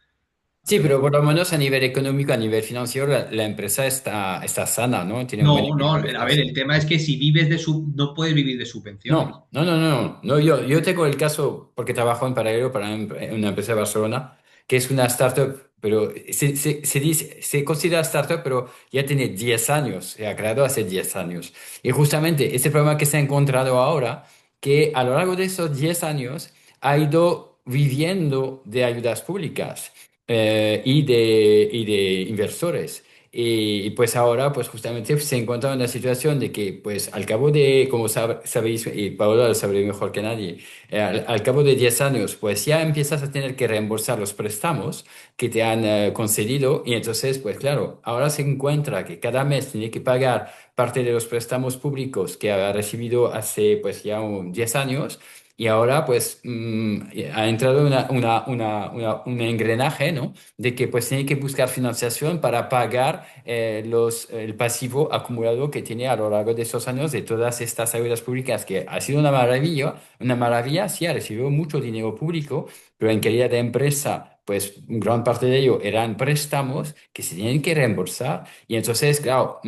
[SPEAKER 2] Sí, pero por lo menos a nivel económico, a nivel financiero, la empresa está sana, ¿no? Tiene un buen
[SPEAKER 1] No, no,
[SPEAKER 2] equilibrio
[SPEAKER 1] a ver, el
[SPEAKER 2] financiero.
[SPEAKER 1] tema es que si vives de no puedes vivir de subvenciones.
[SPEAKER 2] No, yo tengo el caso, porque trabajo en paralelo para una empresa de Barcelona, que es una startup, pero se considera startup, pero ya tiene 10 años, se ha creado hace 10 años. Y justamente este problema que se ha encontrado ahora, que a lo largo de esos 10 años ha ido viviendo de ayudas públicas y de inversores. Y pues ahora, pues justamente se encuentra en una situación de que, pues al cabo de, como sabéis, y Paola lo sabe mejor que nadie, al cabo de 10 años, pues ya empiezas a tener que reembolsar los préstamos que te han concedido. Y entonces, pues claro, ahora se encuentra que cada mes tiene que pagar parte de los préstamos públicos que ha recibido hace, pues ya 10 años. Y ahora, pues, ha entrado un engranaje, ¿no? De que pues tiene que buscar financiación para pagar el pasivo acumulado que tiene a lo largo de esos años de todas estas ayudas públicas, que ha sido una maravilla, sí, ha recibido mucho dinero público, pero en calidad de empresa, pues gran parte de ello eran préstamos que se tienen que reembolsar. Y entonces, claro,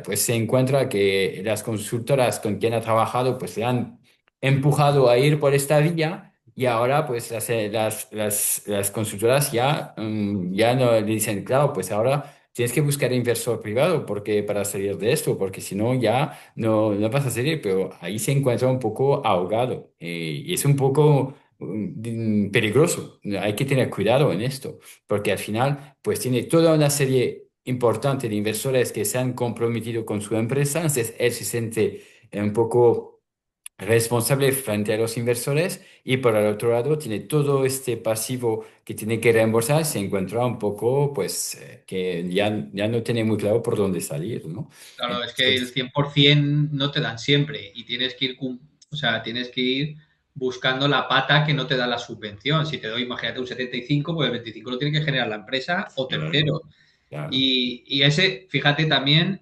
[SPEAKER 2] pues se encuentra que las consultoras con quien ha trabajado, pues le han empujado a ir por esta vía. Y ahora, pues las consultoras ya no le dicen, claro, pues ahora tienes que buscar inversor privado porque, para salir de esto, porque si no, ya no vas a salir. Pero ahí se encuentra un poco ahogado y es un poco peligroso. Hay que tener cuidado en esto, porque al final, pues tiene toda una serie importante de inversores que se han comprometido con su empresa. Entonces, él se siente un poco responsable frente a los inversores y por el otro lado tiene todo este pasivo que tiene que reembolsar y se encuentra un poco pues que ya no tiene muy claro por dónde salir, ¿no?
[SPEAKER 1] Claro, es que el
[SPEAKER 2] Entonces,
[SPEAKER 1] 100% no te dan siempre y tienes que ir, o sea, tienes que ir buscando la pata que no te da la subvención. Si te doy, imagínate, un 75, pues el 25 lo tiene que generar la empresa o
[SPEAKER 2] claro,
[SPEAKER 1] tercero.
[SPEAKER 2] claro.
[SPEAKER 1] Y ese, fíjate, también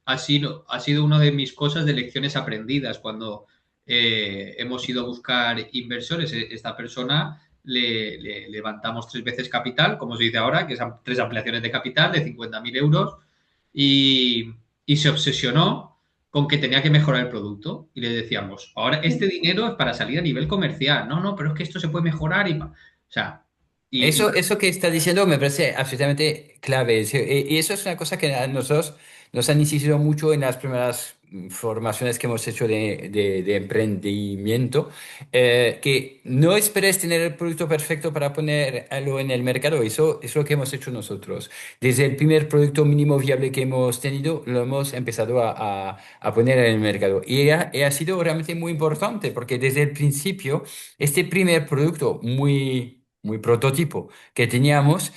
[SPEAKER 1] ha sido una de mis cosas de lecciones aprendidas cuando hemos ido a buscar inversores. Esta persona le levantamos 3 veces capital, como se dice ahora, que son 3 ampliaciones de capital de 50.000 euros y, y se obsesionó con que tenía que mejorar el producto. Y le decíamos, ahora este dinero es para salir a nivel comercial. No, no, pero es que esto se puede mejorar o sea, y
[SPEAKER 2] Eso que está diciendo me parece absolutamente clave. Sí, y eso es una cosa que a nosotros nos han insistido mucho en las primeras formaciones que hemos hecho de emprendimiento, que no esperes tener el producto perfecto para ponerlo en el mercado. Eso es lo que hemos hecho nosotros. Desde el primer producto mínimo viable que hemos tenido, lo hemos empezado a poner en el mercado. Y ha sido realmente muy importante porque desde el principio, este primer producto muy prototipo que teníamos,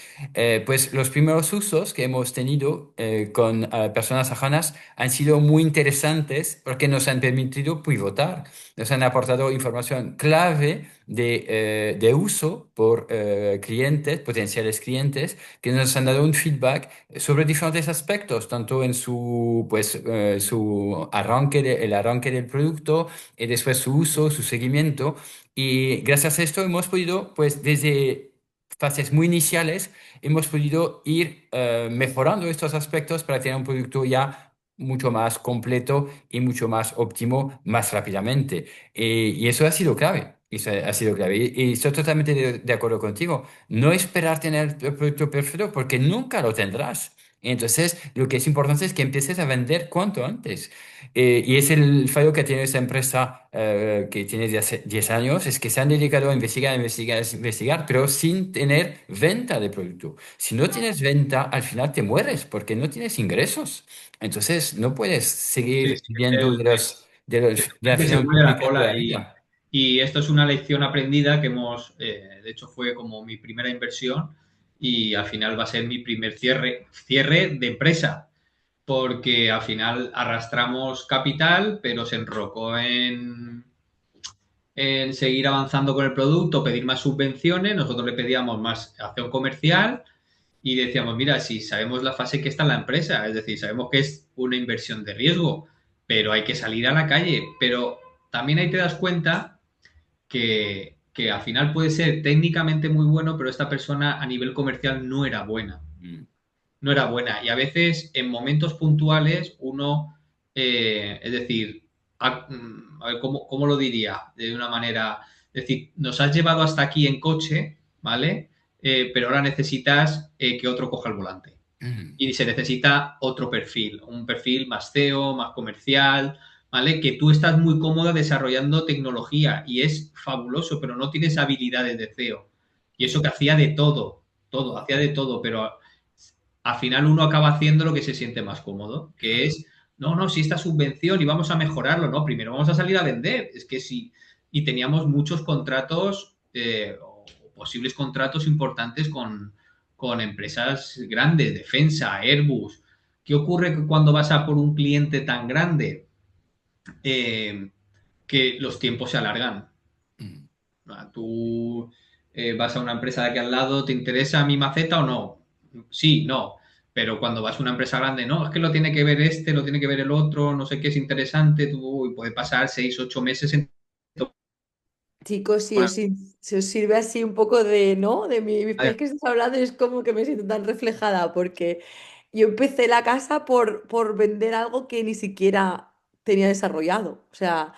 [SPEAKER 2] pues los primeros usos que hemos tenido con personas ajenas han sido muy interesantes porque nos han permitido pivotar, nos han aportado información clave de uso por clientes, potenciales clientes, que nos han dado un feedback sobre diferentes aspectos, tanto en su arranque, el arranque del producto, y después su uso, su seguimiento. Y gracias a esto hemos podido, pues desde fases muy iniciales, hemos podido ir mejorando estos aspectos para tener un producto ya mucho más completo y mucho más óptimo más rápidamente. Y eso ha sido clave. Eso ha sido clave. Y estoy totalmente de acuerdo contigo. No esperar tener el producto perfecto porque nunca lo tendrás. Entonces, lo que es importante es que empieces a vender cuanto antes. Y es el fallo que tiene esa empresa que tiene desde hace 10 años, es que se han dedicado a investigar, investigar, investigar, pero sin tener venta de producto. Si no tienes venta, al final te mueres porque no tienes ingresos. Entonces, no puedes
[SPEAKER 1] sí,
[SPEAKER 2] seguir
[SPEAKER 1] sí,
[SPEAKER 2] viviendo de la
[SPEAKER 1] que se
[SPEAKER 2] financiación
[SPEAKER 1] mueve la
[SPEAKER 2] pública toda
[SPEAKER 1] cola
[SPEAKER 2] la vida.
[SPEAKER 1] y esto es una lección aprendida que de hecho fue como mi primera inversión y al final va a ser mi primer cierre de empresa, porque al final arrastramos capital, pero se enrocó en seguir avanzando con el producto, pedir más subvenciones, nosotros le pedíamos más acción comercial y decíamos, mira, si sabemos la fase que está en la empresa, es decir, sabemos que es una inversión de riesgo, pero hay que salir a la calle. Pero también ahí te das cuenta que al final puede ser técnicamente muy bueno, pero esta persona a nivel comercial no era buena.
[SPEAKER 2] Mm.
[SPEAKER 1] No era buena. Y a veces en momentos puntuales uno, es decir, a ver, ¿cómo lo diría? De una manera, es decir, nos has llevado hasta aquí en coche, ¿vale? Pero ahora necesitas que otro coja el volante.
[SPEAKER 2] Mm.
[SPEAKER 1] Y se necesita otro perfil, un perfil más CEO, más comercial, ¿vale? Que tú estás muy cómoda desarrollando tecnología y es fabuloso, pero no tienes habilidades de CEO. Y eso que hacía de todo, hacía de todo, pero al final uno acaba haciendo lo que se siente más cómodo, que es, no, no, si esta subvención y vamos a mejorarlo, no, primero vamos a salir a vender. Es que sí, y teníamos muchos contratos o posibles contratos importantes con empresas grandes, Defensa, Airbus. ¿Qué ocurre cuando vas a por un cliente tan grande? Que los tiempos se alargan.
[SPEAKER 2] Mm.
[SPEAKER 1] Tú vas a una empresa de aquí al lado, ¿te interesa mi maceta o no? Sí, no. Pero cuando vas a una empresa grande, no, es que lo tiene que ver este, lo tiene que ver el otro, no sé qué es interesante, tú, y puede pasar 6, 8 meses en...
[SPEAKER 3] Chicos, si os sirve así un poco de, ¿no? De mi vez que estás hablando, es como que me siento tan reflejada porque yo empecé la casa por vender algo que ni siquiera tenía desarrollado. O sea,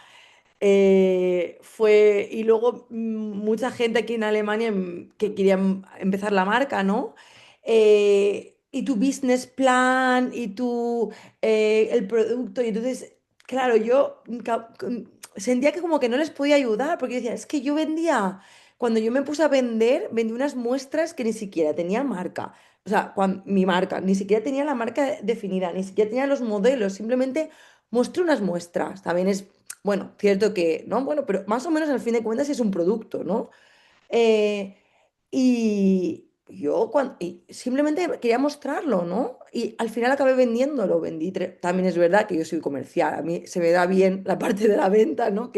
[SPEAKER 3] y luego mucha gente aquí en Alemania que quería empezar la marca, ¿no? Y tu business plan y el producto. Y entonces, claro, yo sentía que como que no les podía ayudar porque decía, es que yo vendía, cuando yo me puse a vender, vendí unas muestras que ni siquiera tenían marca. O sea, mi marca, ni siquiera tenía la marca definida, ni siquiera tenía los modelos, simplemente mostré unas muestras. También es bueno, cierto que, ¿no? Bueno, pero más o menos al fin de cuentas es un producto, ¿no? Eh, y yo y simplemente quería mostrarlo, ¿no? Y al final acabé vendiéndolo, también es verdad que yo soy comercial, a mí se me da bien la parte de la venta, ¿no?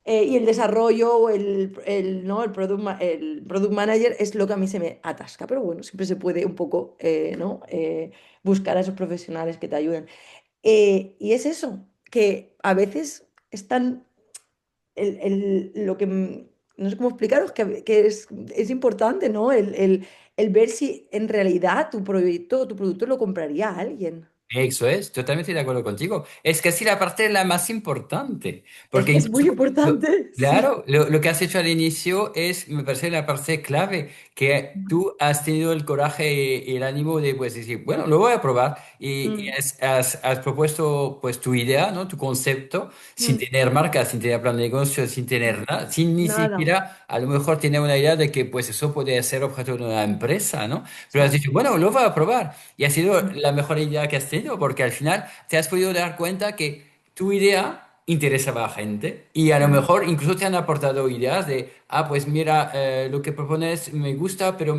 [SPEAKER 3] Y el desarrollo o ¿no? el product manager es lo que a mí se me atasca, pero bueno, siempre se puede un poco, ¿no? Buscar a esos profesionales que te ayuden. Y es eso, que a veces están lo que no sé cómo explicaros, que es importante, ¿no? El ver si en realidad tu producto lo compraría alguien.
[SPEAKER 2] Eso es, totalmente de acuerdo contigo. Es casi la parte la más importante,
[SPEAKER 3] Es
[SPEAKER 2] porque
[SPEAKER 3] que es muy
[SPEAKER 2] incluso,
[SPEAKER 3] importante, sí.
[SPEAKER 2] claro, lo que has hecho al inicio es, me parece la parte clave, que tú has tenido el coraje y el ánimo de pues, decir, bueno, lo voy a probar y
[SPEAKER 3] Mm,
[SPEAKER 2] has propuesto pues tu idea, ¿no? Tu concepto, sin
[SPEAKER 3] mm,
[SPEAKER 2] tener marca, sin tener plan de negocio, sin tener nada, sin ni
[SPEAKER 3] nada.
[SPEAKER 2] siquiera a lo mejor tener una idea de que pues eso puede ser objeto de una empresa, ¿no? Pero has dicho,
[SPEAKER 3] Exacto.
[SPEAKER 2] bueno, lo voy a probar. Y ha sido
[SPEAKER 3] Mm,
[SPEAKER 2] la mejor idea que has tenido, porque al final te has podido dar cuenta que tu idea interesaba a gente y a lo
[SPEAKER 3] mm,
[SPEAKER 2] mejor incluso te han aportado ideas de, ah, pues mira, lo que propones me gusta, pero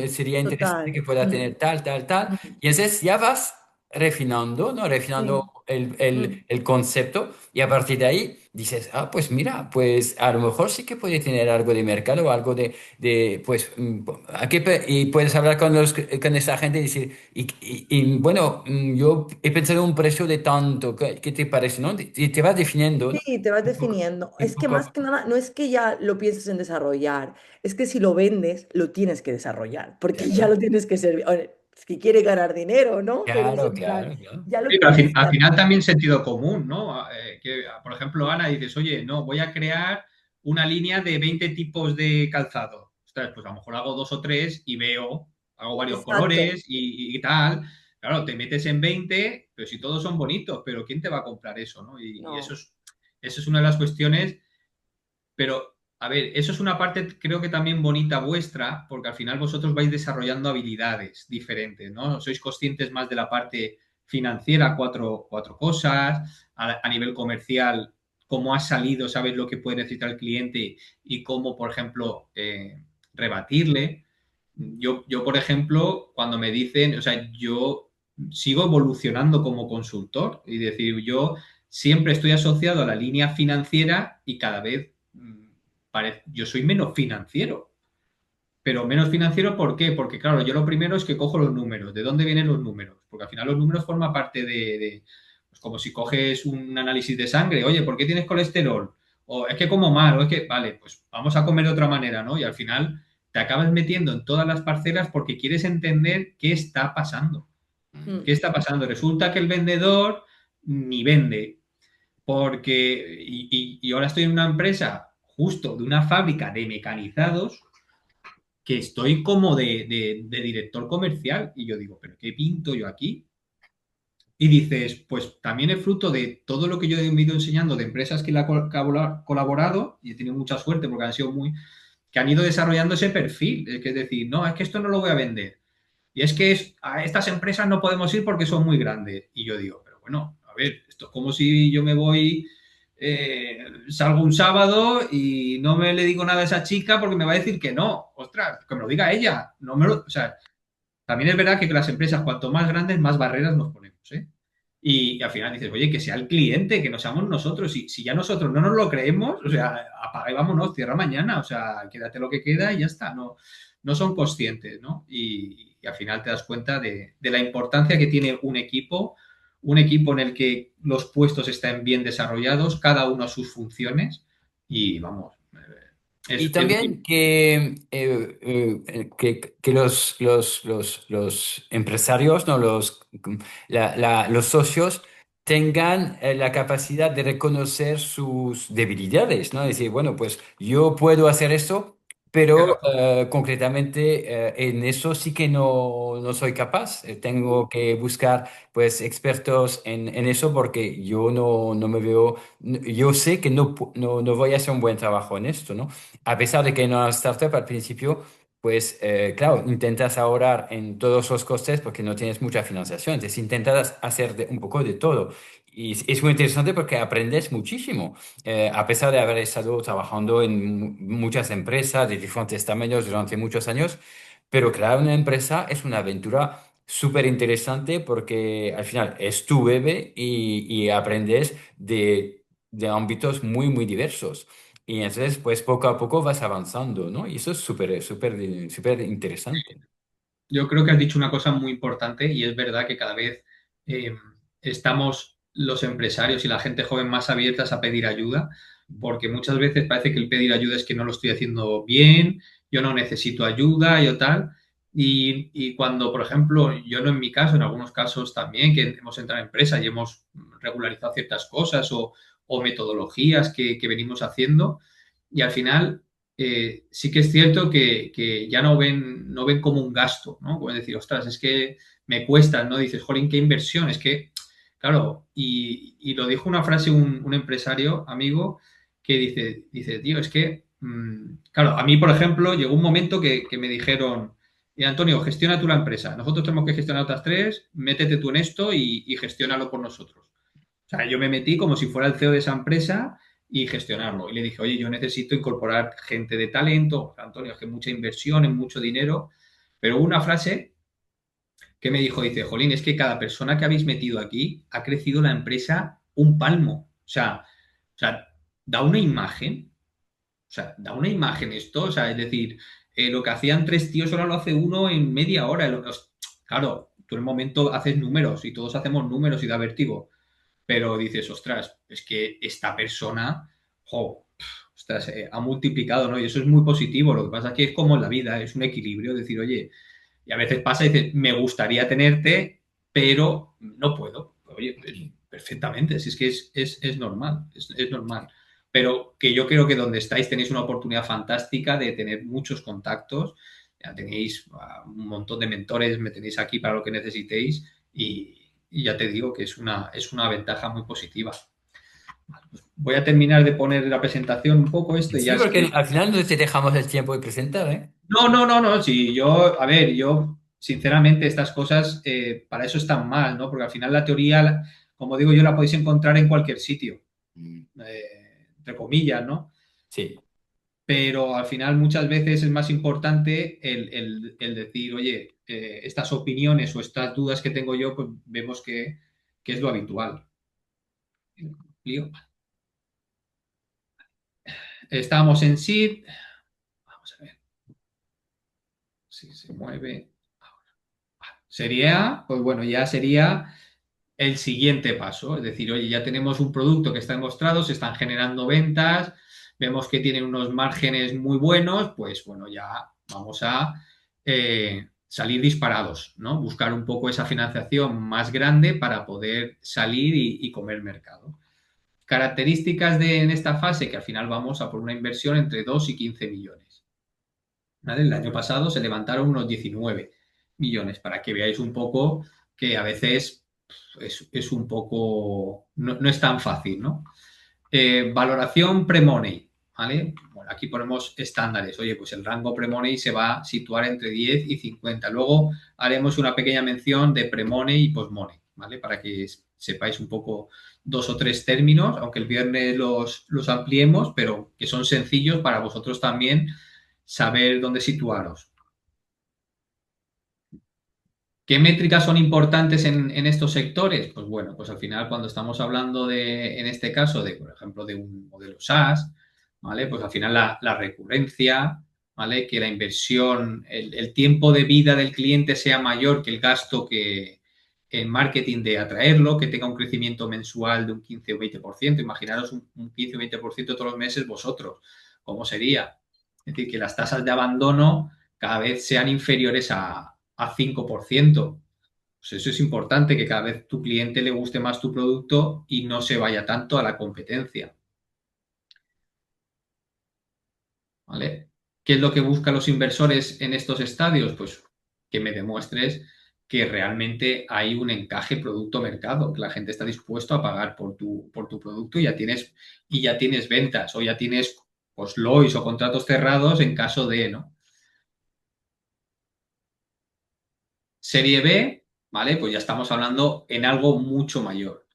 [SPEAKER 2] sería interesante
[SPEAKER 3] total.
[SPEAKER 2] que pueda tener tal, tal, tal.
[SPEAKER 3] Mm,
[SPEAKER 2] Y entonces ya vas refinando, ¿no? Refinando
[SPEAKER 3] sí,
[SPEAKER 2] el,
[SPEAKER 3] mm,
[SPEAKER 2] el concepto y a partir de ahí dices, ah, pues mira, pues a lo mejor sí que puede tener algo de mercado o algo pues, y puedes hablar con esa gente y decir, bueno, yo he pensado en un precio de tanto, ¿qué te parece, no? Y te vas definiendo, ¿no?
[SPEAKER 3] sí, te vas
[SPEAKER 2] Un poco,
[SPEAKER 3] definiendo.
[SPEAKER 2] un
[SPEAKER 3] Es que más
[SPEAKER 2] poco.
[SPEAKER 3] que nada, no es que ya lo pienses en desarrollar, es que si lo vendes, lo tienes que desarrollar, porque ya
[SPEAKER 2] Claro,
[SPEAKER 3] lo tienes que servir. Es que quiere ganar dinero, ¿no? Pero es
[SPEAKER 2] claro,
[SPEAKER 3] en plan,
[SPEAKER 2] claro, claro.
[SPEAKER 3] ya lo
[SPEAKER 1] Sí, pero
[SPEAKER 3] tienes que
[SPEAKER 1] al final
[SPEAKER 3] hacer.
[SPEAKER 1] también sentido común, ¿no? Por ejemplo, Ana, dices, oye, no, voy a crear una línea de 20 tipos de calzado. Ostras, pues a lo mejor hago dos o tres y veo, hago varios
[SPEAKER 3] Exacto.
[SPEAKER 1] colores y tal. Claro, te metes en 20, pero si todos son bonitos, pero ¿quién te va a comprar eso, no? Y
[SPEAKER 3] No,
[SPEAKER 1] eso es una de las cuestiones, pero a ver, eso es una parte creo que también bonita vuestra, porque al final vosotros vais desarrollando habilidades diferentes, ¿no? Sois conscientes más de la parte financiera, cuatro cosas, a nivel comercial, cómo ha salido, sabes lo que puede necesitar el cliente y cómo, por ejemplo, rebatirle. Yo, por ejemplo, cuando me dicen, o sea, yo sigo evolucionando como consultor y decir, yo siempre estoy asociado a la línea financiera y cada vez yo soy menos financiero. Pero menos financiero, ¿por qué? Porque, claro, yo lo primero es que cojo los números. ¿De dónde vienen los números? Porque al final los números forman parte pues como si coges un análisis de sangre. Oye, ¿por qué tienes colesterol? O es que como mal, o es que, vale, pues vamos a comer de otra manera, ¿no? Y al final te acabas metiendo en todas las parcelas porque quieres entender qué está pasando.
[SPEAKER 3] Mm.
[SPEAKER 1] ¿Qué está pasando? Resulta que el vendedor ni vende, porque, y ahora estoy en una empresa justo de una fábrica de mecanizados que estoy como de director comercial y yo digo, ¿pero qué pinto yo aquí? Y dices, pues también es fruto de todo lo que yo he ido enseñando de empresas que le ha colaborado y he tenido mucha suerte porque han sido que han ido desarrollando ese perfil. Es decir, no, es que esto no lo voy a vender. Y es que a estas empresas no podemos ir porque son muy grandes. Y yo digo, pero bueno, a ver, esto es como si yo me voy, salgo un sábado y no me le digo nada a esa chica porque me va a decir que no. Ostras, que me lo diga ella. No me lo, o sea, también es verdad que las empresas, cuanto más grandes, más barreras nos ponemos, ¿eh? Y al final dices, oye, que sea el cliente, que no seamos nosotros. Si ya nosotros no nos lo creemos, o sea, apaga y vámonos, cierra mañana, o sea, quédate lo que queda y ya está. No, no son conscientes, ¿no? Y al final te das cuenta de la importancia que tiene un equipo en el que los puestos estén bien desarrollados, cada uno a sus funciones y vamos,
[SPEAKER 2] Y
[SPEAKER 1] es
[SPEAKER 2] también que los empresarios, ¿no? Los socios tengan la capacidad de reconocer sus debilidades, ¿no? Decir, bueno, pues yo puedo hacer esto, pero concretamente en eso sí que no soy capaz. Tengo que buscar pues expertos en eso porque yo no me veo, yo sé que no voy a hacer un buen trabajo en esto, ¿no? A pesar de que en una startup al principio, pues claro, intentas ahorrar en todos los costes porque no tienes mucha financiación, entonces intentas hacer un poco de todo. Y es muy interesante porque aprendes muchísimo, a pesar de haber estado trabajando en muchas empresas de diferentes tamaños durante muchos años, pero crear una empresa es una aventura súper interesante porque al final es tu bebé y aprendes de ámbitos muy diversos. Y entonces, pues poco a poco vas avanzando, ¿no? Y eso es súper interesante.
[SPEAKER 1] Yo creo que has dicho una cosa muy importante y es verdad que cada vez eh, estamos los empresarios y la gente joven más abiertas a pedir ayuda, porque muchas veces parece que el pedir ayuda es que no lo estoy haciendo bien, yo no necesito ayuda, yo tal. Y cuando, por ejemplo, yo no en mi caso, en algunos casos también, que hemos entrado en empresa y hemos regularizado ciertas cosas o metodologías que venimos haciendo, y al final sí que es cierto que ya no ven como un gasto, ¿no? Puedes decir, ostras, es que me cuesta, ¿no? Dices, jolín, qué inversión, es que, claro, y lo dijo una frase un empresario amigo que dice, tío, es que, claro, a mí, por ejemplo, llegó un momento que me dijeron, Antonio, gestiona tú la empresa, nosotros tenemos que gestionar otras tres, métete tú en esto y gestiónalo por nosotros. O sea, yo me metí como si fuera el CEO de esa empresa y gestionarlo. Y le dije, oye, yo necesito incorporar gente de talento. Antonio, es que mucha inversión, es mucho dinero. Pero hubo una frase que me dijo, dice, Jolín, es que cada persona que habéis metido aquí ha crecido la empresa un palmo. O sea, da una imagen. O sea, da una imagen esto. O sea, es decir, lo que hacían tres tíos ahora lo hace uno en media hora. Claro, tú en el momento haces números y todos hacemos números y da vértigo, pero dices, ostras, es que esta persona, jo, ostras, ha multiplicado, ¿no? Y eso es muy positivo. Lo que pasa es que es como en la vida, es un equilibrio, decir, oye, y a veces pasa y dices, me gustaría tenerte, pero no puedo. Oye, pues, perfectamente, si es que es normal, es normal. Pero que yo creo que donde estáis tenéis una oportunidad fantástica de tener muchos contactos, ya tenéis un montón de mentores, me tenéis aquí para lo que necesitéis y ya te digo que es una ventaja muy positiva. Voy a terminar de poner la presentación un poco esto y ya
[SPEAKER 2] Sí,
[SPEAKER 1] es
[SPEAKER 2] porque
[SPEAKER 1] que...
[SPEAKER 2] al final no te dejamos el tiempo de presentar, ¿eh?
[SPEAKER 1] No, no, no, no, sí, yo, a ver, yo, sinceramente, estas cosas para eso están mal, ¿no? Porque al final la teoría, como digo yo, la podéis encontrar en cualquier sitio,
[SPEAKER 2] Mm.
[SPEAKER 1] entre comillas, ¿no?
[SPEAKER 2] Sí.
[SPEAKER 1] Pero al final muchas veces es más importante el decir, oye, estas opiniones o estas dudas que tengo yo, pues vemos que es lo habitual. Lío. Estamos en SID. Vamos a ver si se mueve. Serie A, pues bueno, ya sería el siguiente paso. Es decir, oye, ya tenemos un producto que está demostrado, se están generando ventas, vemos que tienen unos márgenes muy buenos, pues bueno, ya vamos a salir disparados, ¿no? Buscar un poco esa financiación más grande para poder salir y comer mercado. Características en esta fase, que al final vamos a por una inversión entre 2 y 15 millones. ¿Vale? El año pasado se levantaron unos 19 millones, para que veáis un poco que a veces es un poco, no es tan fácil, ¿no? Valoración pre-money, ¿vale? Bueno, aquí ponemos estándares. Oye, pues el rango pre-money se va a situar entre 10 y 50. Luego haremos una pequeña mención de pre-money y post-money, ¿vale? Para que sepáis un poco 2 o 3 términos, aunque el viernes los ampliemos, pero que son sencillos para vosotros también saber dónde situaros. ¿Qué métricas son importantes en estos sectores? Pues bueno, pues al final cuando estamos hablando en este caso, por ejemplo, de un modelo SaaS, ¿vale? Pues al final la recurrencia, ¿vale? Que la inversión, el tiempo de vida del cliente sea mayor que el gasto que en marketing de atraerlo, que tenga un crecimiento mensual de un 15 o 20%. Imaginaros un 15 o 20% todos los meses vosotros. ¿Cómo sería? Es decir, que las tasas de abandono cada vez sean inferiores a 5%. Pues eso es importante, que cada vez tu cliente le guste más tu producto y no se vaya tanto a la competencia. ¿Vale? ¿Qué es lo que buscan los inversores en estos estadios? Pues que me demuestres que realmente hay un encaje producto-mercado, que la gente está dispuesto a pagar por tu producto y ya tienes ventas o ya tienes pues LOIs o contratos cerrados en caso de, ¿no? Serie B, ¿vale? Pues ya estamos hablando en algo mucho mayor.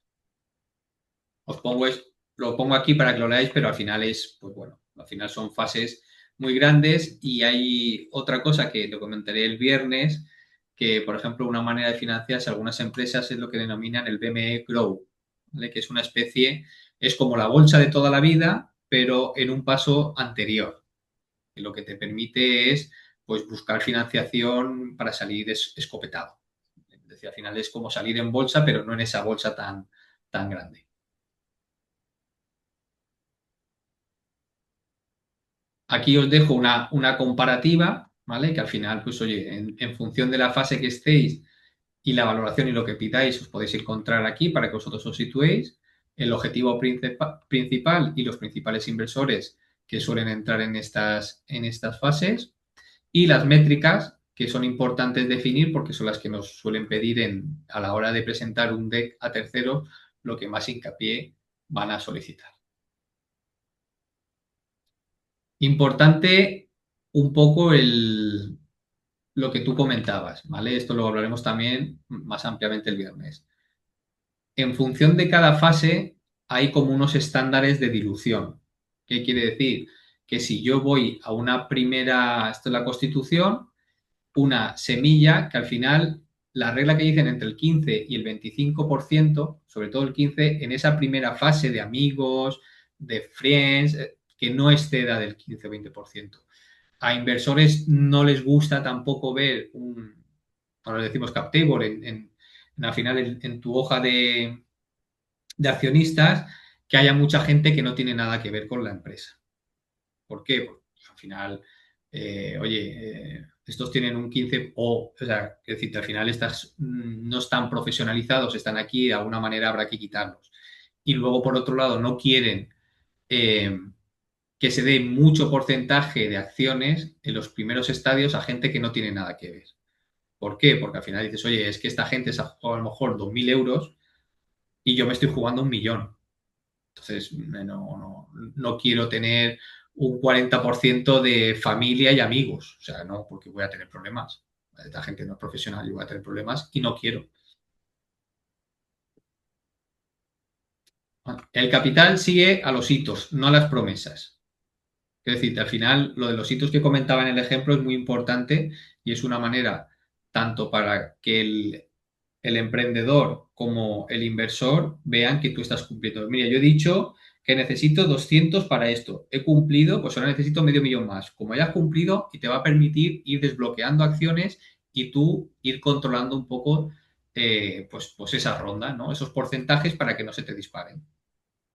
[SPEAKER 1] Lo pongo aquí para que lo leáis, pero al final pues bueno, al final son fases muy grandes y hay otra cosa que lo comentaré el viernes, que por ejemplo una manera de financiarse algunas empresas es lo que denominan el BME Grow, ¿vale? Que es una especie, es como la bolsa de toda la vida, pero en un paso anterior, que lo que te permite es pues buscar financiación para salir escopetado. Es decir, al final es como salir en bolsa, pero no en esa bolsa tan grande. Aquí os dejo una comparativa, ¿vale? Que al final, pues oye, en función de la fase que estéis y la valoración y lo que pidáis, os podéis encontrar aquí para que vosotros os situéis. El objetivo principal y los principales inversores que suelen entrar en estas fases y las métricas que son importantes definir porque son las que nos suelen pedir a la hora de presentar un deck a terceros, lo que más hincapié van a solicitar. Importante un poco lo que tú comentabas, ¿vale? Esto lo hablaremos también más ampliamente el viernes. En función de cada fase hay como unos estándares de dilución. ¿Qué quiere decir? Que si yo voy a una primera, esto es la constitución, una semilla que al final la regla que dicen entre el 15 y el 25%, sobre todo el 15, en esa primera fase de amigos, de friends, que no exceda del 15 o 20%. A inversores no les gusta tampoco ver ahora decimos cap table, al final en tu hoja de accionistas, que haya mucha gente que no tiene nada que ver con la empresa. ¿Por qué? Porque al final, estos tienen un 15 o sea, es decir, al final no están profesionalizados, están aquí, de alguna manera habrá que quitarlos. Y luego, por otro lado, no quieren que se dé mucho porcentaje de acciones en los primeros estadios a gente que no tiene nada que ver. ¿Por qué? Porque al final dices, oye, es que esta gente se ha jugado a lo mejor 2.000 euros y yo me estoy jugando 1.000.000. Entonces, no quiero tener un 40% de familia y amigos. O sea, no, porque voy a tener problemas. Esta gente no es profesional y voy a tener problemas y no quiero. El capital sigue a los hitos, no a las promesas. Es decir, al final, lo de los hitos que comentaba en el ejemplo es muy importante y es una manera tanto para que el emprendedor como el inversor vean que tú estás cumpliendo. Mira, yo he dicho que necesito 200 para esto. He cumplido, pues ahora necesito medio millón más. Como hayas cumplido, y te va a permitir ir desbloqueando acciones y tú ir controlando un poco pues esa ronda, ¿no? Esos porcentajes para que no se te disparen.